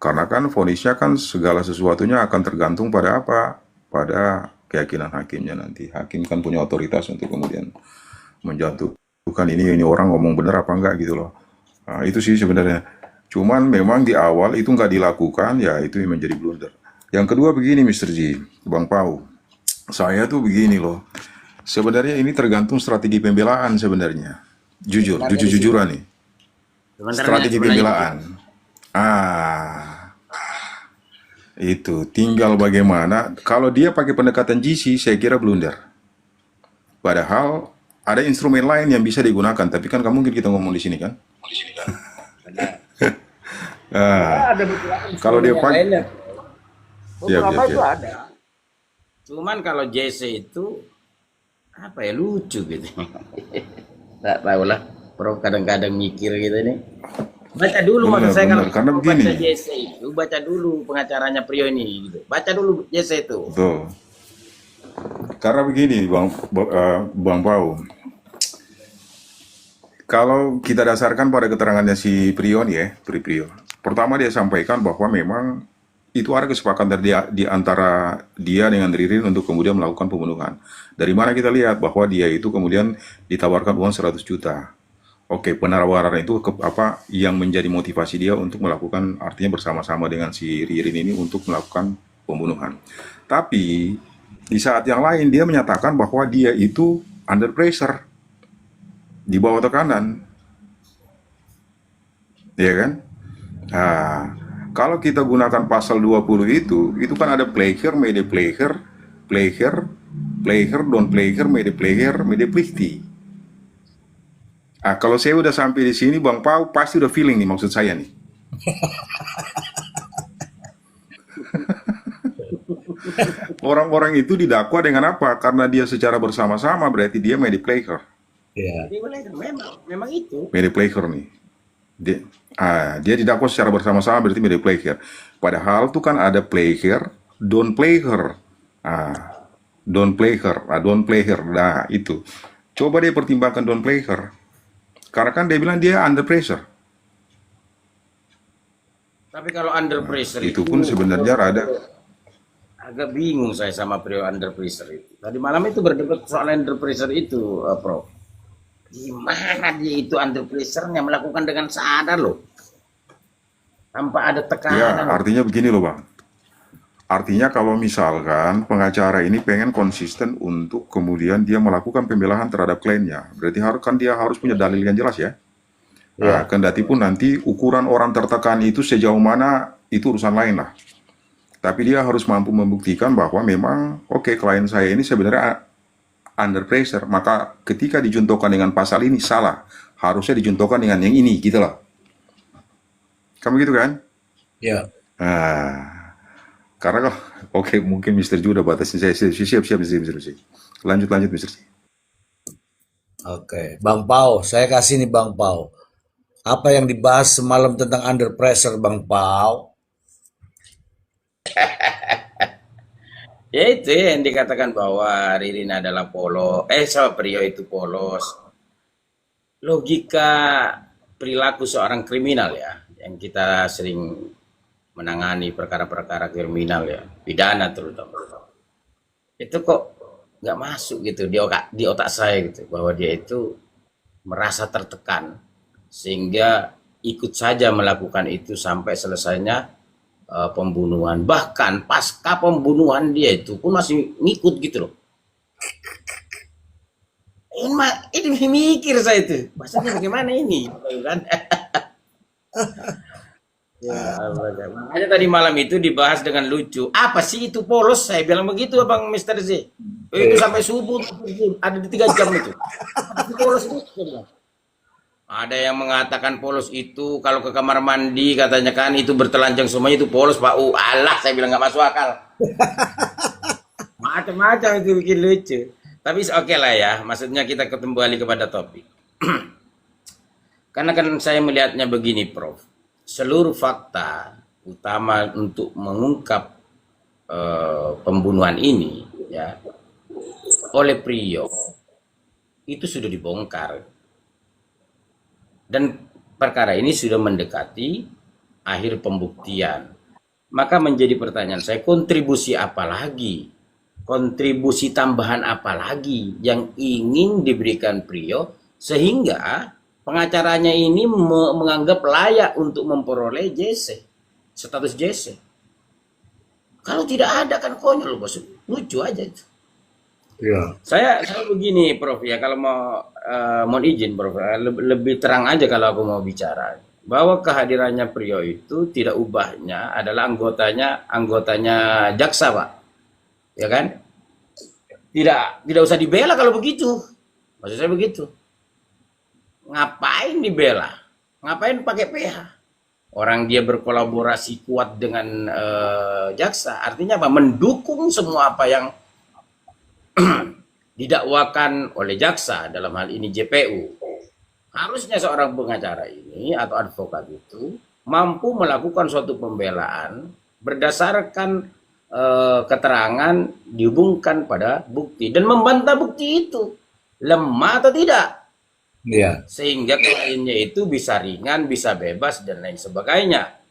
Karena kan vonisnya kan segala sesuatunya akan tergantung pada apa? Pada keyakinan hakimnya nanti. Hakim kan punya otoritas untuk kemudian menjatuhkan ini orang ngomong benar apa enggak gitu loh. Itu sih sebenarnya. Cuman memang di awal itu nggak dilakukan, ya itu yang menjadi blunder. Yang kedua begini Mr. G, Bang Pau. Saya tuh begini loh. Sebenarnya ini tergantung strategi pembelaan sebenarnya. Jujur-jujuran nih. Strategi pembelaan. Itu tinggal bagaimana. Kalau dia pakai pendekatan GC, saya kira blunder. Padahal ada instrumen lain yang bisa digunakan, tapi kan nggak mungkin kita ngomong di sini kan. Ada beberapa Kalau dia pakai, lainnya. Beberapa siap. itu ada. Cuman kalau JC itu apa ya, lucu gitu. Tak tahu lah. Prof kadang-kadang mikir gitu nih. Baca dulu maksud saya kalau Karena mau begini. baca JC itu baca dulu pengacaranya Priyo ini gitu. Baca dulu JC itu. Betul. Karena begini, Bang Pau. Kalau kita dasarkan pada keterangannya si Priyo nih ya, Priyo. Pertama dia sampaikan bahwa memang itu ada kesepakatan di antara dia dengan Ririn untuk kemudian melakukan pembunuhan. Dari mana kita lihat bahwa dia itu kemudian ditawarkan uang 100 juta. Oke, penawaran itu apa yang menjadi motivasi dia untuk melakukan, artinya bersama-sama dengan si Ririn ini untuk melakukan pembunuhan. Tapi di saat yang lain dia menyatakan bahwa dia itu under pressure, di bawah tekanan, ya kan? Kalau kita gunakan pasal 20 itu kan ada player, mede player, don't player, mede plikti. Kalau saya udah sampai di sini, Bang Pau pasti udah feeling nih maksud saya nih. Orang-orang itu didakwa dengan apa? Karena dia secara bersama-sama berarti dia mede player. Ya. Memang itu. Media player nih. Dia didakwa secara bersama-sama berarti media player. Padahal tuh kan ada player, don't player. Don't player. Nah, itu. Coba dia pertimbangkan don't player. Karena kan dia bilang dia under pressure. Tapi kalau under pressure Itu pun sebenarnya rada agak bingung saya sama Priyo under pressure itu. Tadi malam itu berdebat soal under pressure itu, Prof. Gimana dia itu under pressure-nya melakukan dengan sadar loh, tanpa ada ya, tekanan. artinya begini loh Bang. Artinya kalau misalkan pengacara ini pengen konsisten untuk kemudian dia melakukan pembelaan terhadap kliennya, berarti dia harus punya dalil yang jelas ya. Kendati pun nanti ukuran orang tertekan itu sejauh mana itu urusan lain lah. Tapi dia harus mampu membuktikan bahwa memang klien saya ini sebenarnya under pressure, maka ketika dijuntokan dengan pasal ini salah, harusnya dijuntokan dengan yang ini, gitu loh. Kamu gitu kan? Ya. Karena mungkin Mr. Ju udah batasin saya, siap. Lanjut Mr. C. Oke, Bang Pau, saya kasih nih Bang Pau. Apa yang dibahas semalam tentang under pressure, Bang Pau? Ya itu yang dikatakan bahwa Ririn adalah Prio itu polos. Logika perilaku seorang kriminal ya, yang kita sering menangani perkara-perkara kriminal ya, pidana terutama. Itu kok nggak masuk gitu di otak saya gitu, bahwa dia itu merasa tertekan sehingga ikut saja melakukan itu sampai selesainya pembunuhan. Bahkan pasca pembunuhan dia itu pun masih ngikut gitu loh. Ini mikir saya itu, maksudnya bagaimana ini, kan? Ya Allah, makanya tadi malam itu dibahas dengan lucu. Apa sih itu polos? Saya bilang begitu, Bang Mister Z. Itu sampai subuh, ada di 3 jam itu. Apa polos itu? Ada yang mengatakan polos itu kalau ke kamar mandi katanya kan itu bertelanjang semuanya itu polos, Pak. Allah, saya bilang nggak masuk akal. Macam-macam itu bikin lucu. Tapi oke lah ya, maksudnya kita kembali kepada topik. Karena kan saya melihatnya begini, Prof. Seluruh fakta utama untuk mengungkap pembunuhan ini ya oleh Prio itu sudah dibongkar. Dan perkara ini sudah mendekati akhir pembuktian. Maka menjadi pertanyaan saya, kontribusi apa lagi? Kontribusi tambahan apa lagi yang ingin diberikan Prio sehingga pengacaranya ini menganggap layak untuk memperoleh JC, status JC. Kalau tidak ada kan konyol, bos. Lucu aja itu. Iya. Saya begini, Prof ya, kalau mau izin, Prof, lebih terang aja kalau aku mau bicara bahwa kehadirannya Prio itu tidak ubahnya adalah anggotanya jaksa, Pak. Ya kan? Tidak usah dibela kalau begitu. Maksud saya begitu. Ngapain dibela? Ngapain pakai PH? Orang dia berkolaborasi kuat dengan jaksa. Artinya apa? Mendukung semua apa yang didakwakan oleh jaksa, dalam hal ini JPU. Harusnya seorang pengacara ini atau advokat itu mampu melakukan suatu pembelaan berdasarkan keterangan dihubungkan pada bukti dan membantah bukti itu lemah atau tidak. Iya. Sehingga kliennya itu bisa ringan, bisa bebas dan lain sebagainya.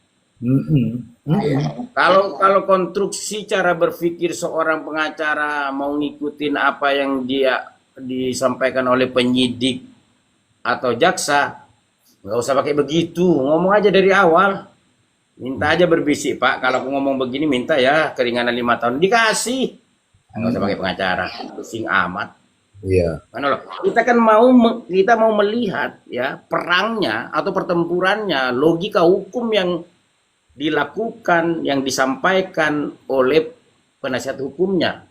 Kalau konstruksi cara berpikir seorang pengacara mau ngikutin apa yang dia disampaikan oleh penyidik atau jaksa, nggak usah pakai begitu, ngomong aja dari awal. Minta aja berbisik, Pak, kalau aku ngomong begini minta ya keringanan 5 tahun, dikasih. Nggak usah pakai pengacara, pusing amat. Iya. Mana loh? Kita kan mau melihat ya perangnya atau pertempurannya, logika hukum yang dilakukan, yang disampaikan oleh penasihat hukumnya.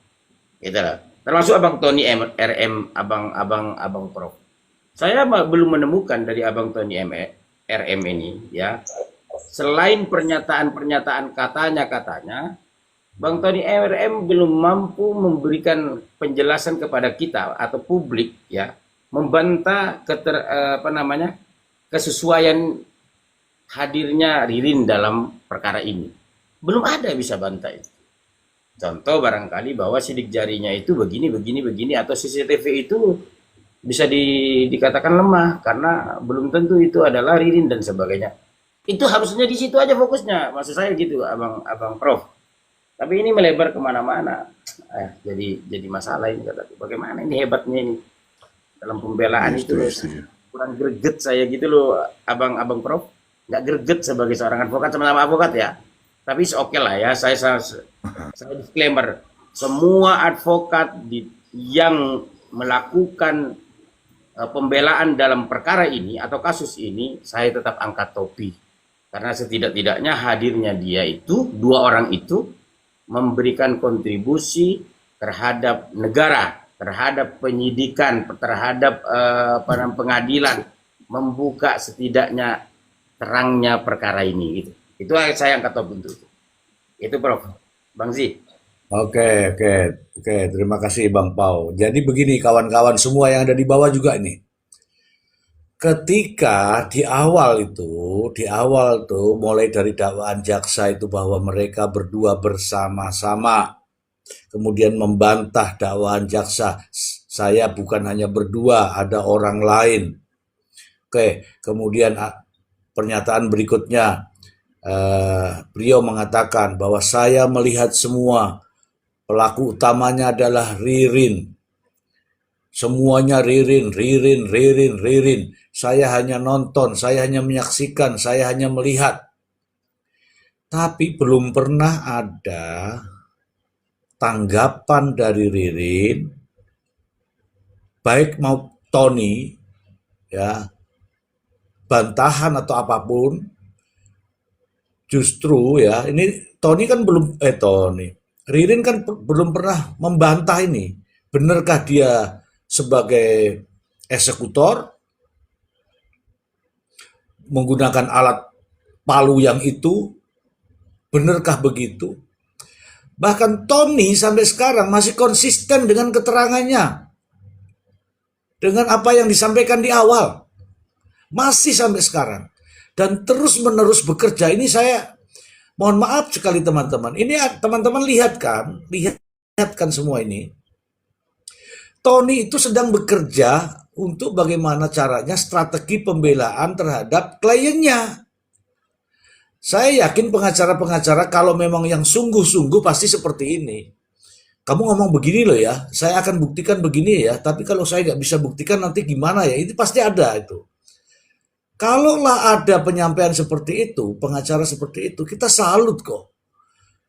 Gitu loh. Termasuk Abang Tony RM, Abang Prof. Saya belum menemukan dari Abang Tony RM ini ya. Selain pernyataan katanya, Bang Tony RM belum mampu memberikan penjelasan kepada kita atau publik ya, membantah kesesuaian hadirnya Ririn dalam perkara ini. Belum ada bisa bantah itu. Contoh barangkali bahwa sidik jarinya itu begini atau CCTV itu bisa dikatakan lemah karena belum tentu itu adalah Ririn dan sebagainya. Itu harusnya di situ aja fokusnya, maksud saya gitu, abang Prof. Tapi ini melebar kemana-mana, jadi masalah ini kataku. Bagaimana ini hebatnya ini dalam pembelaan itu kurang greget saya gitu loh, abang Prof. Nggak greget sebagai seorang advokat, sama-sama advokat ya. Tapi oke lah ya, saya disclaimer, semua advokat yang melakukan pembelaan dalam perkara ini atau kasus ini, saya tetap angkat topi. Karena setidak-tidaknya hadirnya dia itu, 2 orang itu, memberikan kontribusi terhadap negara, terhadap penyidikan, terhadap pengadilan, membuka setidaknya terangnya perkara ini. Gitu. Itu saya angkat topi untuk itu. Itu Prof. Bang Zi. Oke, oke, oke. Terima kasih Bang Pau. Jadi begini kawan-kawan semua yang ada di bawah juga ini. Ketika di awal tuh mulai dari dakwaan jaksa itu bahwa mereka berdua bersama-sama, kemudian membantah dakwaan jaksa, saya bukan hanya berdua, ada orang lain. Oke, kemudian pernyataan berikutnya, beliau mengatakan bahwa saya melihat semua, pelaku utamanya adalah Ririn. Semuanya Ririn, Ririn, Ririn, Ririn. Saya hanya nonton, saya hanya menyaksikan, saya hanya melihat. Tapi belum pernah ada tanggapan dari Ririn, baik mau Tony, ya, bantahan atau apapun. Justru ya, ini Tony kan belum, Ririn kan belum pernah membantah ini. Benarkah dia sebagai eksekutor menggunakan alat palu yang itu? Benarkah begitu? Bahkan Tony sampai sekarang masih konsisten dengan keterangannya, dengan apa yang disampaikan di awal. Masih sampai sekarang. Dan terus-menerus bekerja. Ini saya mohon maaf sekali teman-teman. Ini teman-teman lihat kan semua ini. Tony itu sedang bekerja untuk bagaimana caranya strategi pembelaan terhadap kliennya. Saya yakin pengacara-pengacara kalau memang yang sungguh-sungguh pasti seperti ini. Kamu ngomong begini loh ya, saya akan buktikan begini ya, tapi kalau saya nggak bisa buktikan nanti gimana ya, itu pasti ada itu. Kalaulah ada penyampaian seperti itu, pengacara seperti itu, kita salut kok.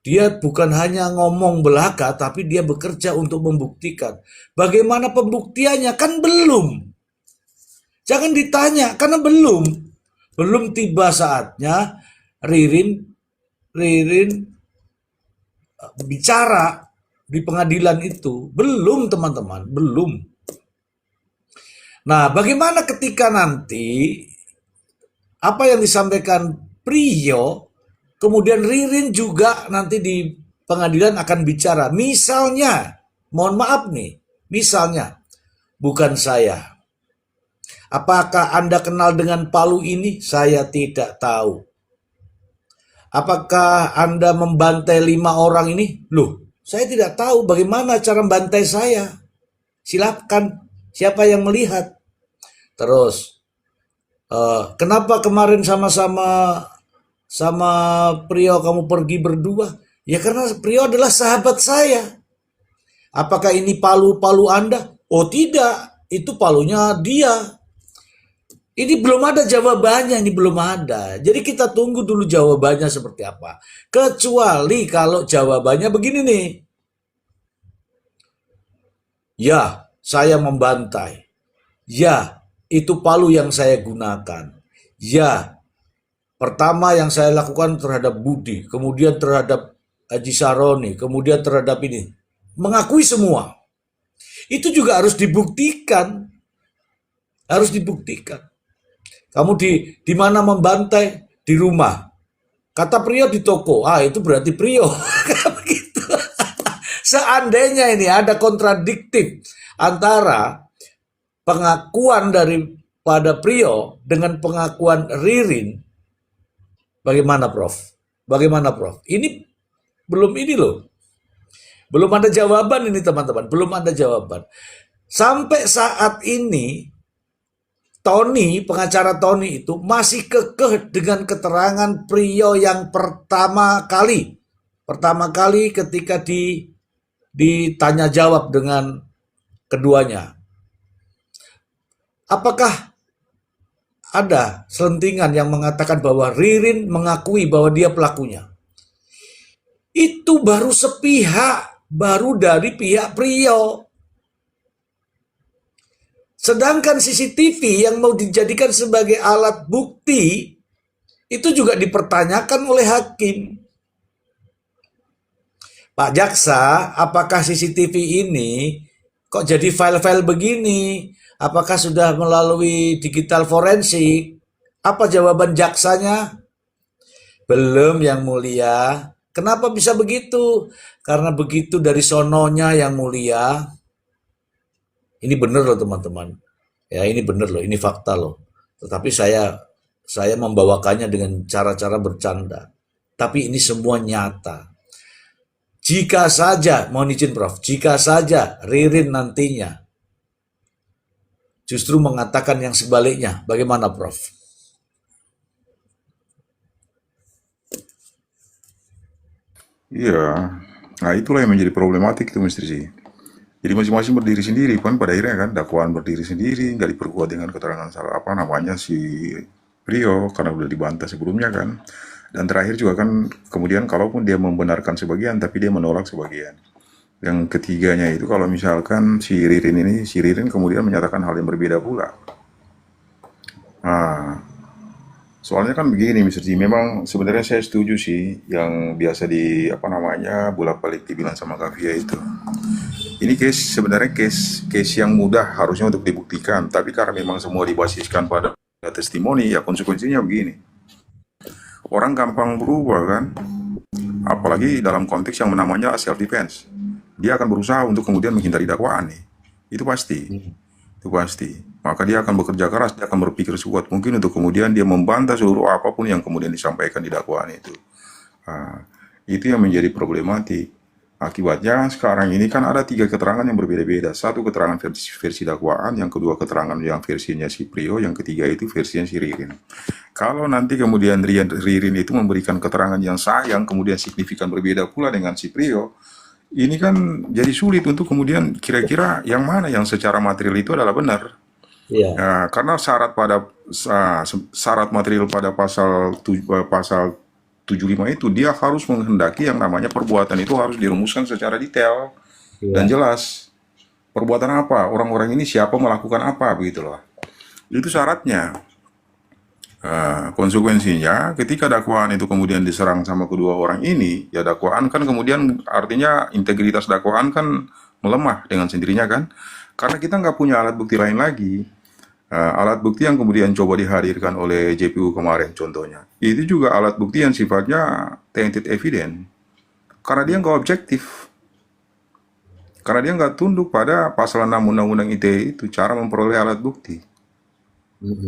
Dia bukan hanya ngomong belaka, tapi dia bekerja untuk membuktikan. Bagaimana pembuktiannya? Kan belum. Jangan ditanya, karena belum. Belum tiba saatnya Ririn bicara di pengadilan itu. Belum teman-teman, belum. Nah, bagaimana ketika nanti apa yang disampaikan Priyo, kemudian Ririn juga nanti di pengadilan akan bicara. Misalnya, mohon maaf nih, misalnya, bukan saya. Apakah Anda kenal dengan palu ini? Saya tidak tahu. Apakah Anda membantai 5 orang ini? Loh, saya tidak tahu bagaimana cara membantai saya. Silakan, siapa yang melihat? Terus, kenapa kemarin sama Priyo kamu pergi berdua? Ya karena Priyo adalah sahabat saya. Apakah ini palu Anda? Oh tidak, itu palunya dia. Ini belum ada jawabannya, ini belum ada. Jadi kita tunggu dulu jawabannya seperti apa. Kecuali kalau jawabannya begini nih. Ya, saya membantai. Ya, itu palu yang saya gunakan. Ya, pertama yang saya lakukan terhadap Budi, kemudian terhadap Haji Saroni, kemudian terhadap ini. Mengakui semua. Itu juga harus dibuktikan. Harus dibuktikan. Kamu di mana membantai? Di rumah. Kata Priyo di toko. Ah, itu berarti Priyo. Begitu. Seandainya ini ada kontradiktif antara pengakuan daripada Priyo dengan pengakuan Ririn, bagaimana Prof? Bagaimana Prof? Ini belum ini loh. Belum ada jawaban ini teman-teman. Belum ada jawaban. Sampai saat ini Tony, pengacara Tony itu masih kekeh dengan keterangan Priyo yang pertama kali. Pertama kali ketika ditanya jawab dengan keduanya. Apakah ada selentingan yang mengatakan bahwa Ririn mengakui bahwa dia pelakunya? Itu baru sepihak, baru dari pihak Priyo. Sedangkan CCTV yang mau dijadikan sebagai alat bukti itu juga dipertanyakan oleh hakim. Pak Jaksa, apakah CCTV ini kok jadi file-file begini? Apakah sudah melalui digital forensik? Apa jawaban jaksanya? Belum yang mulia. Kenapa bisa begitu? Karena begitu dari sononya yang mulia. Ini benar loh teman-teman. Ya ini benar loh, ini fakta loh. Tetapi saya membawakannya dengan cara-cara bercanda. Tapi ini semua nyata. Jika saja, mohon izin Prof, jika saja Ririn nantinya justru mengatakan yang sebaliknya, bagaimana Prof? Iya, nah itulah yang menjadi problematik itu Mistri sih. Jadi masing-masing berdiri sendiri kan pada akhirnya kan dakwaan berdiri sendiri, nggak diperkuat dengan keterangan salah apa namanya si Prio karena udah dibantah sebelumnya kan. Dan terakhir juga kan kemudian kalaupun dia membenarkan sebagian tapi dia menolak sebagian. Yang ketiganya itu kalau misalkan si Ririn kemudian menyatakan hal yang berbeda pula. Nah, soalnya kan begini, Mr. Ji, memang sebenarnya saya setuju sih yang biasa di apa namanya bolak-balik dibilang sama Kavia itu. Ini sebenarnya case yang mudah harusnya untuk dibuktikan, tapi karena memang semua dibasiskan pada testimoni, ya konsekuensinya begini. Orang gampang berubah kan, apalagi dalam konteks yang namanya self defense. Dia akan berusaha untuk kemudian menghindari dakwaan nih. Itu pasti. Itu pasti. Maka dia akan bekerja keras, dia akan berpikir sekuat mungkin untuk kemudian dia membantah seluruh apapun yang kemudian disampaikan di dakwaan itu. Nah, itu yang menjadi problematik. Akibatnya sekarang ini kan ada 3 keterangan yang berbeda-beda. Satu keterangan versi dakwaan, yang kedua keterangan yang versinya si Prio, yang ketiga itu versinya si Ririn. Kalau nanti kemudian Ririn itu memberikan keterangan yang sah, yang kemudian signifikan berbeda pula dengan si Prio, ini kan jadi sulit untuk kemudian kira-kira yang mana yang secara material itu adalah benar. Iya. Ya, karena syarat material pada pasal 75 itu dia harus menghendaki yang namanya perbuatan itu harus dirumuskan secara detail dan jelas. Perbuatan apa? Orang-orang ini siapa melakukan apa begitu loh. Itu syaratnya. Konsekuensinya ketika dakwaan itu kemudian diserang sama kedua orang ini, ya dakwaan kan kemudian artinya integritas dakwaan kan melemah dengan sendirinya kan. Karena kita nggak punya alat bukti lain lagi. Alat bukti yang kemudian coba dihadirkan oleh JPU kemarin contohnya, itu juga alat bukti yang sifatnya tainted evidence. Karena dia nggak objektif. Karena dia nggak tunduk pada pasal 6 Undang-Undang ITE itu, cara memperoleh alat bukti.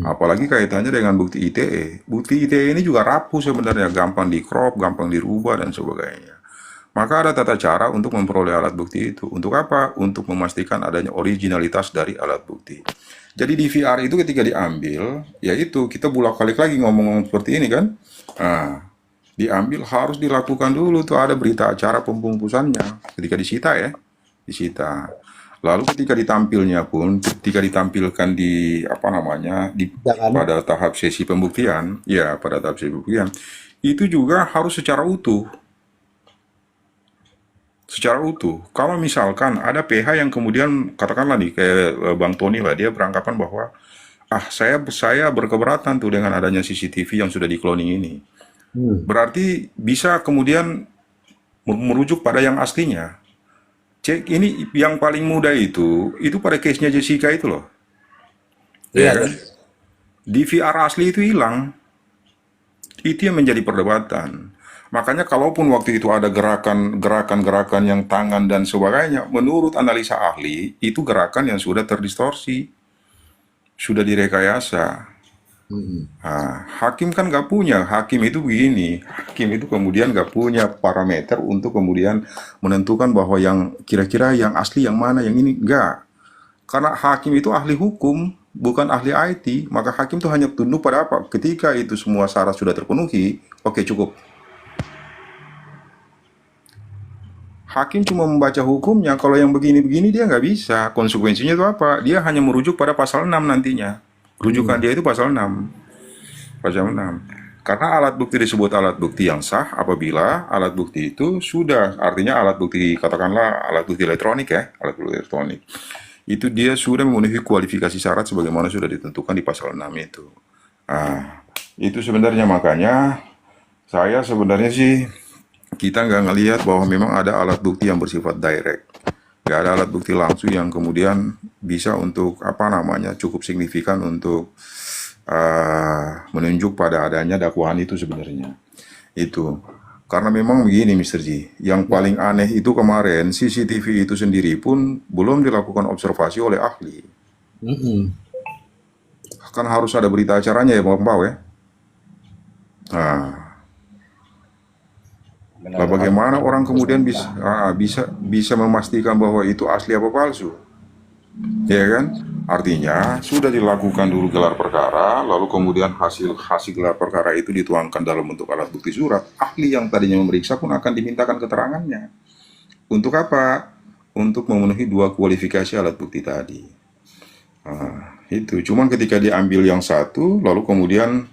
Apalagi kaitannya dengan bukti ITE. Bukti ITE ini juga rapuh sebenarnya, gampang di-crop, gampang dirubah, dan sebagainya. Maka ada tata cara untuk memperoleh alat bukti itu. Untuk apa? Untuk memastikan adanya originalitas dari alat bukti. Jadi di VR itu ketika diambil, yaitu kita bolak-balik lagi ngomong seperti ini kan. Diambil harus dilakukan dulu tuh ada berita acara pembungkusannya. Ketika disita ya, disita. Lalu ketika ditampilnya pun, ketika ditampilkan di apa namanya, pada tahap sesi pembuktian, ya pada tahap sesi pembuktian, itu juga harus secara utuh. Secara utuh. Kalau misalkan ada PH yang kemudian katakanlah nih kayak Bang Tony lah, dia beranggapan bahwa saya berkeberatan tuh dengan adanya CCTV yang sudah di-cloning ini. Berarti bisa kemudian merujuk pada yang aslinya. Cek ini yang paling mudah itu pada case-nya Jessica itu loh. Ya kan? Di VR asli itu hilang. Itu yang menjadi perdebatan. Makanya kalaupun waktu itu ada gerakan-gerakan yang tangan dan sebagainya, menurut analisa ahli, itu gerakan yang sudah terdistorsi, sudah direkayasa. Hakim kan nggak punya, hakim itu begini, hakim itu kemudian nggak punya parameter untuk kemudian menentukan bahwa yang kira-kira yang asli yang mana, yang ini, nggak. Karena hakim itu ahli hukum, bukan ahli IT, maka hakim itu hanya tunduk pada apa? Ketika itu semua syarat sudah terpenuhi, oke cukup. Hakim cuma membaca hukumnya, kalau yang begini-begini dia nggak bisa. Konsekuensinya itu apa? Dia hanya merujuk pada pasal 6 nantinya. Rujukan dia itu pasal 6. Pasal 6. Karena alat bukti disebut alat bukti yang sah apabila alat bukti itu sudah, artinya alat bukti, katakanlah alat bukti elektronik ya, alat bukti elektronik. Itu dia sudah memenuhi kualifikasi syarat sebagaimana sudah ditentukan di pasal 6 itu. Itu sebenarnya makanya saya sebenarnya sih kita nggak ngelihat bahwa memang ada alat bukti yang bersifat direct, nggak ada alat bukti langsung yang kemudian bisa untuk apa namanya cukup signifikan untuk menunjuk pada adanya dakwaan itu sebenarnya. Itu Karena memang begini, Mr. Ji, yang paling aneh itu kemarin CCTV itu sendiri pun belum dilakukan observasi oleh ahli. Mm-mm. Kan harus ada berita acaranya ya, Bang Pau ya. Nah, Benar. lah bagaimana orang kemudian bisa memastikan bahwa itu asli apa palsu? Ya kan? Artinya sudah dilakukan dulu gelar perkara, lalu kemudian hasil gelar perkara itu dituangkan dalam bentuk alat bukti surat. Ahli yang tadinya memeriksa pun akan dimintakan keterangannya. Untuk apa? Untuk memenuhi 2 kualifikasi alat bukti tadi. Nah, itu. Cuman ketika diambil yang satu, lalu kemudian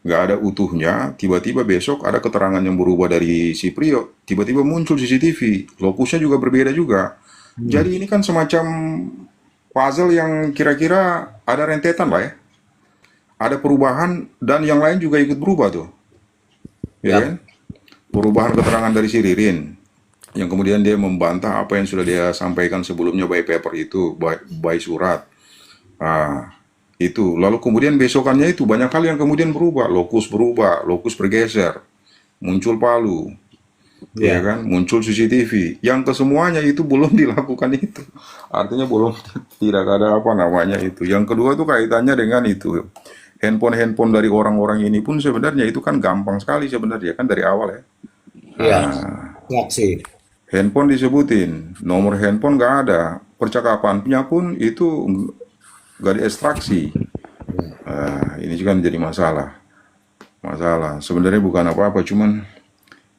nggak ada utuhnya, tiba-tiba besok ada keterangan yang berubah dari si Priyo, tiba-tiba muncul CCTV, lokusnya juga berbeda juga. Jadi ini kan semacam puzzle yang kira-kira ada rentetan lah ya. Ada perubahan dan yang lain juga ikut berubah tuh. Ya kan? Perubahan keterangan dari si Ririn, yang kemudian dia membantah apa yang sudah dia sampaikan sebelumnya by paper itu, by surat. Nah, itu. Lalu kemudian besokannya itu banyak hal yang kemudian berubah, lokus bergeser, muncul Palu, ya kan, muncul CCTV. Yang kesemuanya itu belum dilakukan itu. Artinya belum, tidak ada apa namanya itu. Yang kedua itu kaitannya dengan itu. Handphone dari orang-orang ini pun sebenarnya itu kan gampang sekali sebenarnya kan dari awal ya. Iya, Nah, saksi. handphone disebutin, nomor handphone nggak ada, percakapannya pun itu nggak diekstraksi. Ini juga menjadi masalah. Sebenarnya bukan apa-apa, cuman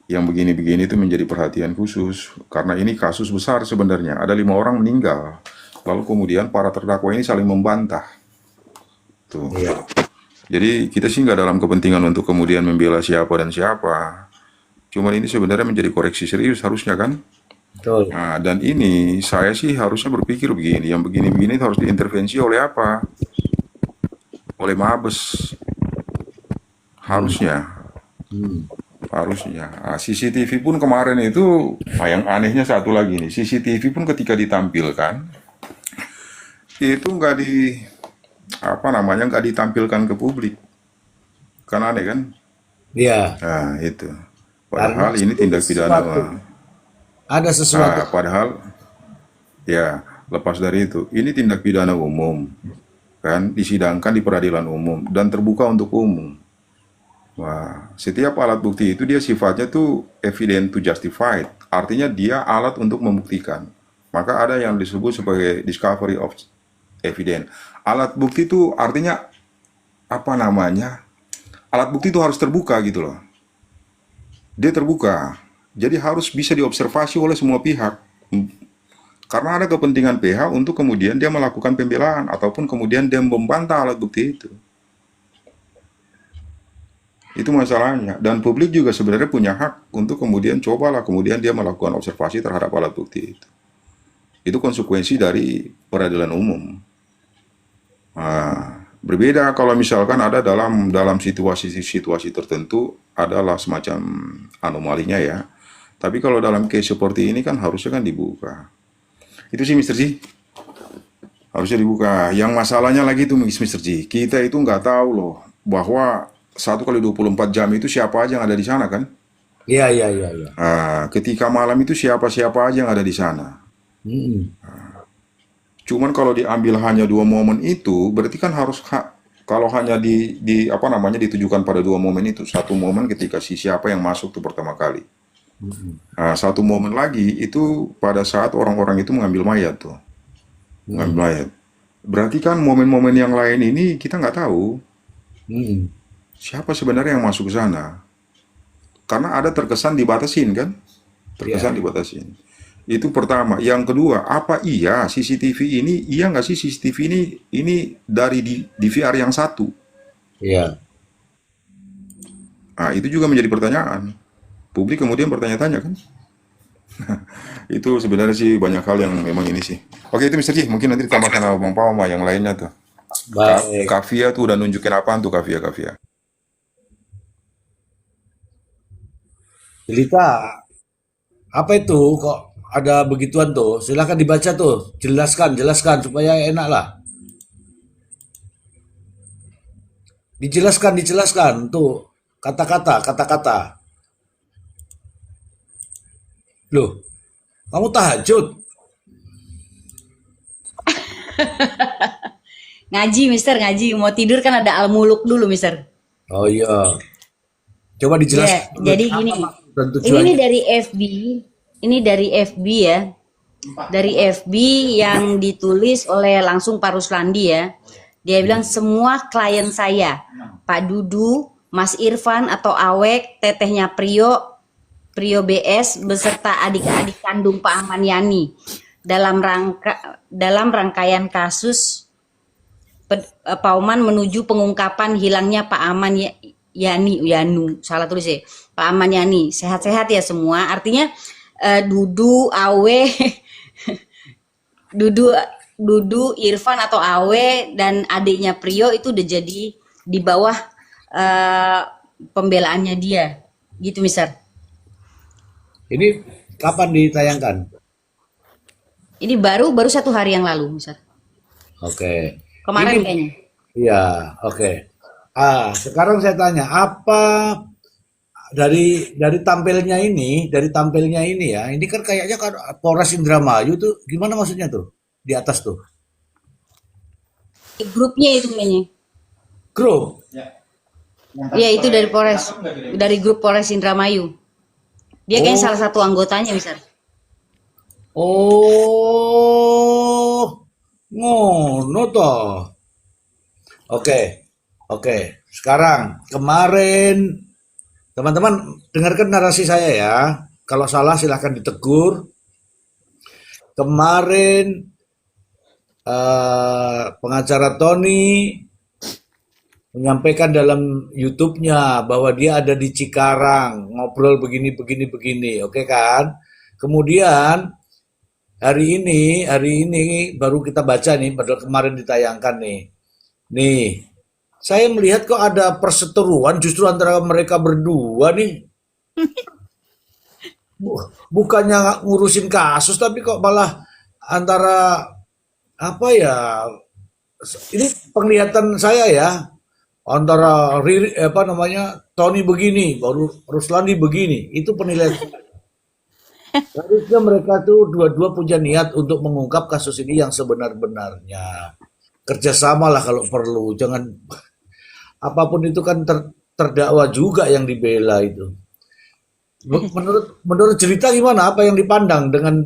yang begini-begini itu menjadi perhatian khusus karena ini kasus besar sebenarnya. Ada 5 orang meninggal, lalu kemudian para terdakwa ini saling membantah. Tuh. Iya. Jadi kita sih nggak dalam kepentingan untuk kemudian membela siapa dan siapa. Cuman ini sebenarnya menjadi koreksi serius harusnya kan. Betul. Nah, dan ini saya sih harusnya berpikir begini, yang begini-begini harus diintervensi oleh apa? Oleh Mabes. Harusnya. Nah, CCTV pun kemarin itu, yang anehnya satu lagi nih, CCTV pun ketika ditampilkan, itu nggak nggak ditampilkan ke publik. Kan aneh kan? Iya. Nah, itu. Karena Padahal ini tindak pidana. ada sesuatu. Padahal ya lepas dari itu, ini tindak pidana umum, kan disidangkan di peradilan umum dan terbuka untuk umum. Wah, setiap alat bukti itu dia sifatnya tuh evident to justified, artinya dia alat untuk membuktikan. Maka ada yang disebut sebagai discovery of evidence. Alat bukti itu artinya apa namanya? Alat bukti itu harus terbuka gitu loh. Dia terbuka, jadi harus bisa diobservasi oleh semua pihak. Karena ada kepentingan PH untuk kemudian dia melakukan pembelaan ataupun kemudian dia membantah alat bukti itu. Itu masalahnya. Dan publik juga sebenarnya punya hak untuk kemudian cobalah kemudian dia melakukan observasi terhadap alat bukti itu. Itu konsekuensi dari peradilan umum. Nah, berbeda kalau misalkan ada dalam situasi tertentu adalah semacam anomalinya ya. Tapi kalau dalam case seperti ini kan harusnya kan dibuka. Itu sih Mr. Ji. Harusnya dibuka. Yang masalahnya lagi itu Mr. Ji, kita itu nggak tahu loh bahwa 1 kali 24 jam itu siapa aja yang ada di sana kan? Iya. Nah, ketika malam itu siapa-siapa aja yang ada di sana. Cuman kalau diambil hanya 2 momen itu, berarti kan harus kalau hanya ditujukan pada 2 momen itu, 1 momen ketika siapa yang masuk tuh pertama kali. Nah, 1 momen lagi itu pada saat orang-orang itu mengambil mayat tuh, mengambil mayat. Berarti kan momen-momen yang lain ini kita nggak tahu siapa sebenarnya yang masuk ke sana. Karena ada terkesan dibatasin kan, dibatasin. Itu pertama. Yang kedua, apa iya CCTV ini, iya nggak sih CCTV ini dari DVR yang satu? Iya. Nah, itu juga menjadi pertanyaan. Publik kemudian bertanya-tanya kan? Itu sebenarnya sih banyak hal yang memang ini sih. Oke, itu Mr. Ji, mungkin nanti ditambahkan sama Bang Pao sama yang lainnya tuh. Baik. Kavia tuh udah nunjukin apaan tuh Kavia? Jelita, apa itu kok ada begituan tuh? Silakan dibaca tuh, jelaskan supaya enak lah. Dijelaskan tuh kata-kata. Loh, kamu tahajud? Ngaji, Mister, ngaji. Mau tidur kan ada Al-Muluk dulu, Mister. Oh iya. Coba Ya, dijelaskan jadi apa gini. maksud dan Ini tujuannya. nih dari FB. Ini dari FB ya. Dari FB yang ditulis oleh langsung Pak Ruslandi ya. Dia bilang semua klien saya, Pak Dudu, Mas Irfan atau Awek, tetehnya Prio, Prio BS beserta adik-adik kandung Pak Ahmad Yani dalam rangkaian kasus Pauman menuju pengungkapan hilangnya Pak Aman Yanu, salah tulis ya, Pak Aman Yani, sehat-sehat ya semua. Artinya Dudu, Awe, Dudu, Irfan atau Awe dan adiknya Prio itu udah jadi di bawah pembelaannya dia, gitu, Mister. Ini kapan ditayangkan? Ini baru 1 hari yang lalu, Mister. Oke. Kemarin Ini kayaknya. iya, oke. Sekarang saya tanya, apa dari tampilnya ini ya, ini kan kayaknya kan Polres Indramayu tuh gimana maksudnya tuh? Di atas tuh. Grupnya itu kayaknya. Grup. Iya, itu dari grup Polres Indramayu. Dia kayaknya salah satu anggotanya, Mister. Oh, ngono toh. Oke, oke. Sekarang kemarin teman-teman dengarkan narasi saya ya. Kalau salah silahkan ditegur. Kemarin pengacara Tony menyampaikan dalam YouTube-nya bahwa dia ada di Cikarang, ngobrol begini, oke kan? Kemudian hari ini baru kita baca nih, padahal kemarin ditayangkan nih. Nih, saya melihat kok ada perseteruan justru antara mereka berdua nih. Bukannya ngurusin kasus, tapi kok malah antara apa ya? Ini penglihatan saya ya, antara Tony begini, baru Ruslandi begini, itu penilaian. Harusnya mereka tuh dua-dua punya niat untuk mengungkap kasus ini yang sebenar-benarnya. Kerjasama lah kalau perlu, jangan apapun itu kan terdakwa juga yang dibela itu. Menurut cerita gimana? Apa yang dipandang dengan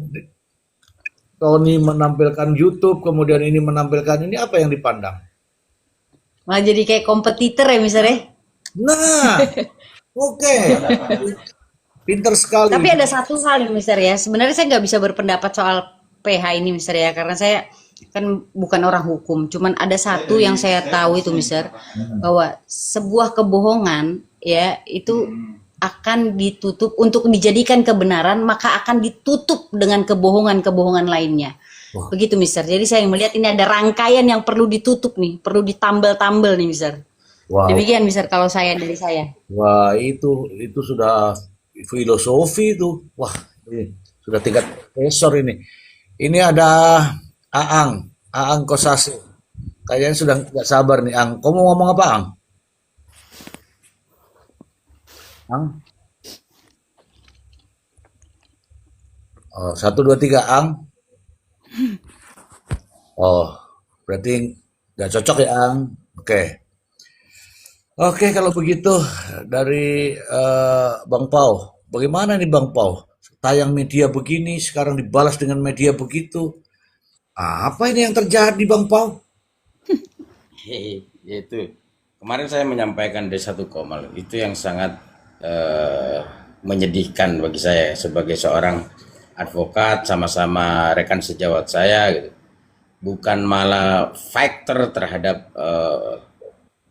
Tony menampilkan YouTube, kemudian ini menampilkan ini, apa yang dipandang? Malah jadi kayak kompetitor ya, Mister ya. Nah, oke. Pinter sekali. Tapi ada satu hal, Mister ya. Sebenarnya saya nggak bisa berpendapat soal PH ini, Mister ya, karena saya kan bukan orang hukum. Cuman ada satu yang saya tahu itu, Mister, bahwa sebuah kebohongan ya itu akan ditutup untuk dijadikan kebenaran, maka akan ditutup dengan kebohongan-kebohongan lainnya. Wah. Begitu, Mister. Jadi saya melihat ini ada rangkaian yang perlu ditutup nih, perlu ditambal-tambal nih, Mister. Wow. Demikian, Mister, kalau dari saya. Wah, itu sudah filosofi itu. Wah, ini sudah tingkat profesor ini. Ini ada Aang Kosasi. Kayaknya sudah nggak sabar nih, Ang. Kamu mau ngomong apa, Ang? Ang? Oh, 1, 2, 3, Ang. Oh, berarti nggak cocok ya, Ang. Oke. Oke, kalau begitu dari Bang Pau, bagaimana nih Bang Pau? Tayang media begini, sekarang dibalas dengan media begitu. Apa ini yang terjadi Bang Pau? Itu kemarin saya menyampaikan di satu Komal itu yang sangat menyedihkan bagi saya sebagai seorang advokat, sama-sama rekan sejawat saya gitu. Bukan malah faktor terhadap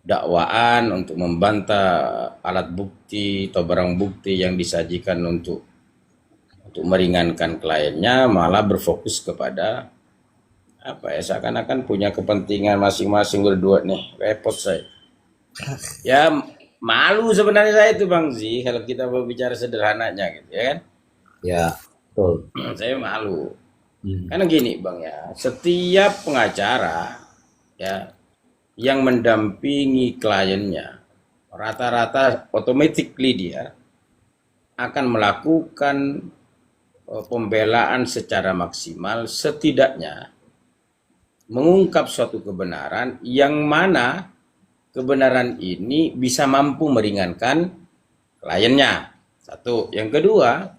dakwaan untuk membantah alat bukti atau barang bukti yang disajikan untuk meringankan kliennya, malah berfokus kepada apa ya, seakan-akan punya kepentingan masing-masing berdua nih. Repot saya. Ya malu sebenarnya saya itu Bang Zi, kalau kita mau bicara sederhananya gitu ya kan. Ya, betul. Saya malu. Karena gini Bang ya, setiap pengacara ya yang mendampingi kliennya rata-rata automatically dia akan melakukan pembelaan secara maksimal, setidaknya mengungkap suatu kebenaran yang mana kebenaran ini bisa mampu meringankan kliennya. Satu. Yang kedua,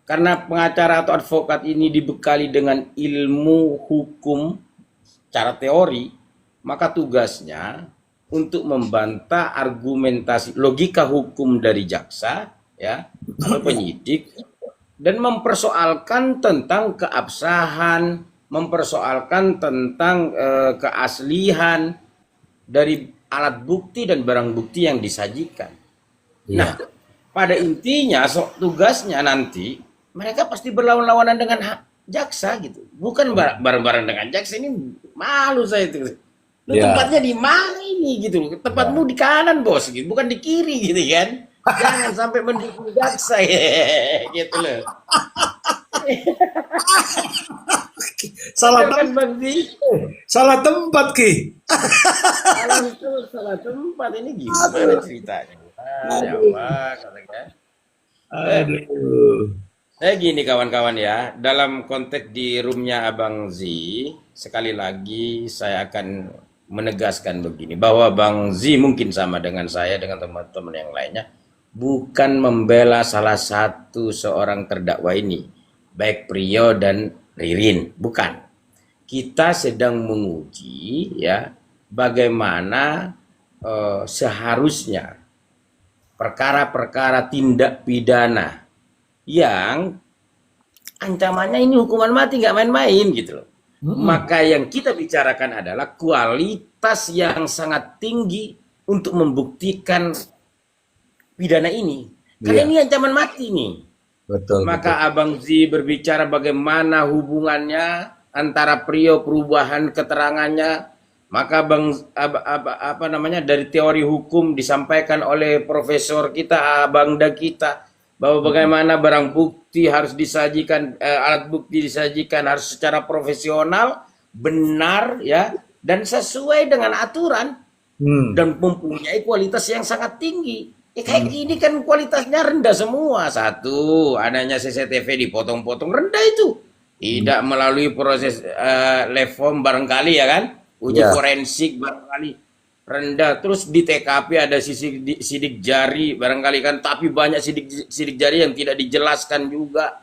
karena pengacara atau advokat ini dibekali dengan ilmu hukum secara teori, maka tugasnya untuk membantah argumentasi logika hukum dari jaksa ya atau penyidik dan mempersoalkan tentang keabsahan, mempersoalkan tentang keaslian dari alat bukti dan barang bukti yang disajikan. Nah, Iya. pada intinya tugasnya nanti mereka pasti berlawan-lawanan dengan jaksa gitu. Bukan bareng-bareng dengan jaksa, ini malu saya itu. Lu Iya. tempatnya di mana ini gitu. Tempatmu di kanan bos gitu, bukan di kiri gitu kan. Jangan sampai mendukung jaksa gitu loh. Salah Bener kan tempat, Bang Di? salah tempat Ki. Kalau itu salah tempat ini gimana ceritanya? Ya Allah, katanya. Aduh. Saya gini kawan-kawan ya, dalam konteks di roomnya Abang Z, sekali lagi saya akan menegaskan begini, bahwa Bang Z mungkin sama dengan saya, dengan teman-teman yang lainnya, bukan membela salah satu seorang terdakwa ini, baik Priyo dan Ririn, bukan. Kita sedang menguji ya bagaimana seharusnya perkara-perkara tindak pidana yang ancamannya ini hukuman mati, nggak main-main gitu loh. Maka yang kita bicarakan adalah kualitas yang sangat tinggi untuk membuktikan pidana ini. Karena Iya. ini ancaman mati nih. Betul, betul. Maka Abang Z berbicara bagaimana hubungannya antara Priyo, perubahan keterangannya. Maka apa namanya, dari teori hukum disampaikan oleh profesor kita, Abangda kita, bahwa bagaimana barang bukti harus disajikan, alat bukti disajikan harus secara profesional, benar ya, dan sesuai dengan aturan dan mempunyai kualitas yang sangat tinggi. Kayak gini kan kualitasnya rendah semua. Satu, adanya CCTV dipotong-potong, rendah itu. Tidak melalui proses LEFOM barangkali ya kan, uji Ya. forensik barangkali rendah. Terus di TKP ada sidik jari barangkali kan, tapi banyak sidik jari yang tidak dijelaskan juga.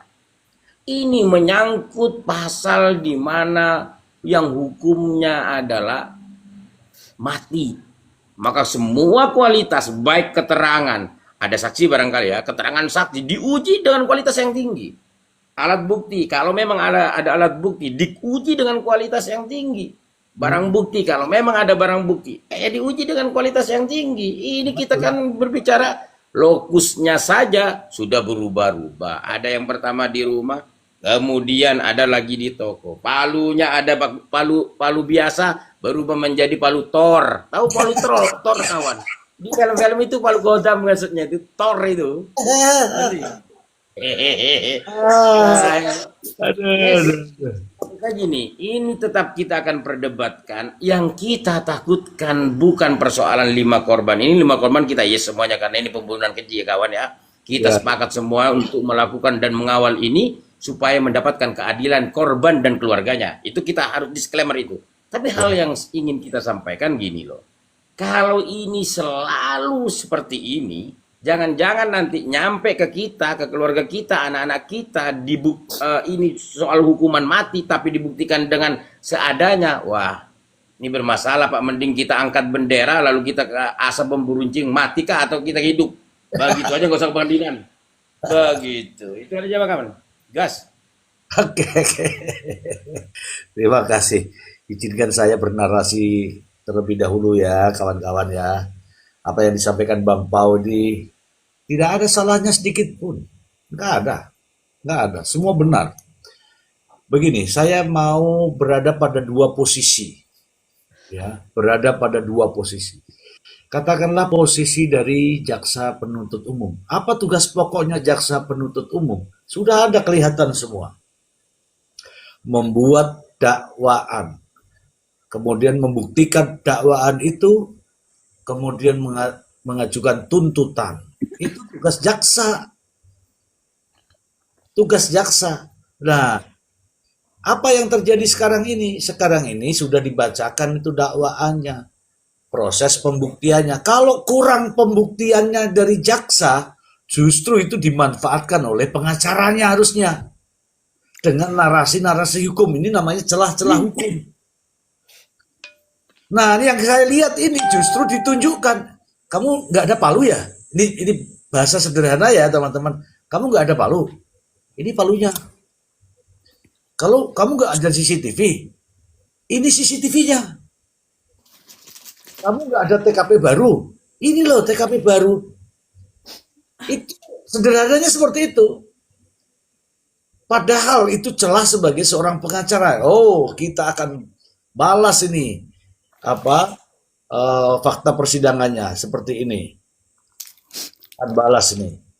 Ini menyangkut pasal di mana yang hukumnya adalah mati. Maka semua kualitas, baik keterangan, ada saksi barangkali ya, keterangan saksi diuji dengan kualitas yang tinggi. Alat bukti, kalau memang ada alat bukti, diuji dengan kualitas yang tinggi. Barang bukti, kalau memang ada barang bukti, diuji dengan kualitas yang tinggi. Ini kita kan berbicara lokusnya saja sudah berubah-ubah. Ada yang pertama di rumah, kemudian ada lagi di toko. Palunya ada palu biasa berubah menjadi palu Thor. Tahu palu Thor kawan? Di film-film itu palu godam maksudnya, itu Thor itu. Kayak gini, ini tetap kita akan perdebatkan. Yang kita takutkan bukan persoalan 5 korban. Ini 5 korban kita yes semuanya, karena ini pembunuhan keji ya kawan ya. Kita sepakat semua untuk melakukan dan mengawal ini supaya mendapatkan keadilan korban dan keluarganya. Itu kita harus disclaimer itu. Tapi hal yang ingin kita sampaikan gini loh. Kalau ini selalu seperti ini, jangan-jangan nanti nyampe ke kita, ke keluarga kita, anak-anak kita, ini soal hukuman mati tapi dibuktikan dengan seadanya. Wah, ini bermasalah Pak. Mending kita angkat bendera lalu kita ke asap pemburuncing, matikah atau kita hidup. Begitu aja, nggak usah pengadilan. Begitu. Itu aja Pak kawan. Gas. Oke, oke. Terima kasih. Izinkan saya bernarasi terlebih dahulu ya, kawan-kawan ya. Apa yang disampaikan Bang Paudi tidak ada salahnya sedikit pun. Nggak ada. Nggak ada. Semua benar. Begini, saya mau berada pada dua posisi. Ya, berada pada dua posisi. Katakanlah posisi dari jaksa penuntut umum. Apa tugas pokoknya jaksa penuntut umum? Sudah ada kelihatan semua. Membuat dakwaan. Kemudian membuktikan dakwaan itu, kemudian mengajukan tuntutan. Itu tugas jaksa. tugas jaksa. Nah, apa yang terjadi sekarang ini? Sekarang ini sudah dibacakan itu dakwaannya, proses pembuktiannya. Kalau kurang pembuktiannya dari jaksa, justru itu dimanfaatkan oleh pengacaranya harusnya. Dengan narasi-narasi hukum, ini namanya celah-celah hukum. Nah, ini yang saya lihat ini justru ditunjukkan. Kamu nggak ada palu ya? Ini bahasa sederhana ya teman-teman. Kamu nggak ada palu. Ini palunya. Kalau kamu nggak ada CCTV, ini CCTV-nya. Kamu nggak ada TKP baru, ini loh TKP baru. Itu sederhananya seperti itu. Padahal itu celah sebagai seorang pengacara. Oh, kita akan balas ini apa fakta persidangannya seperti ini. Akan balas ini.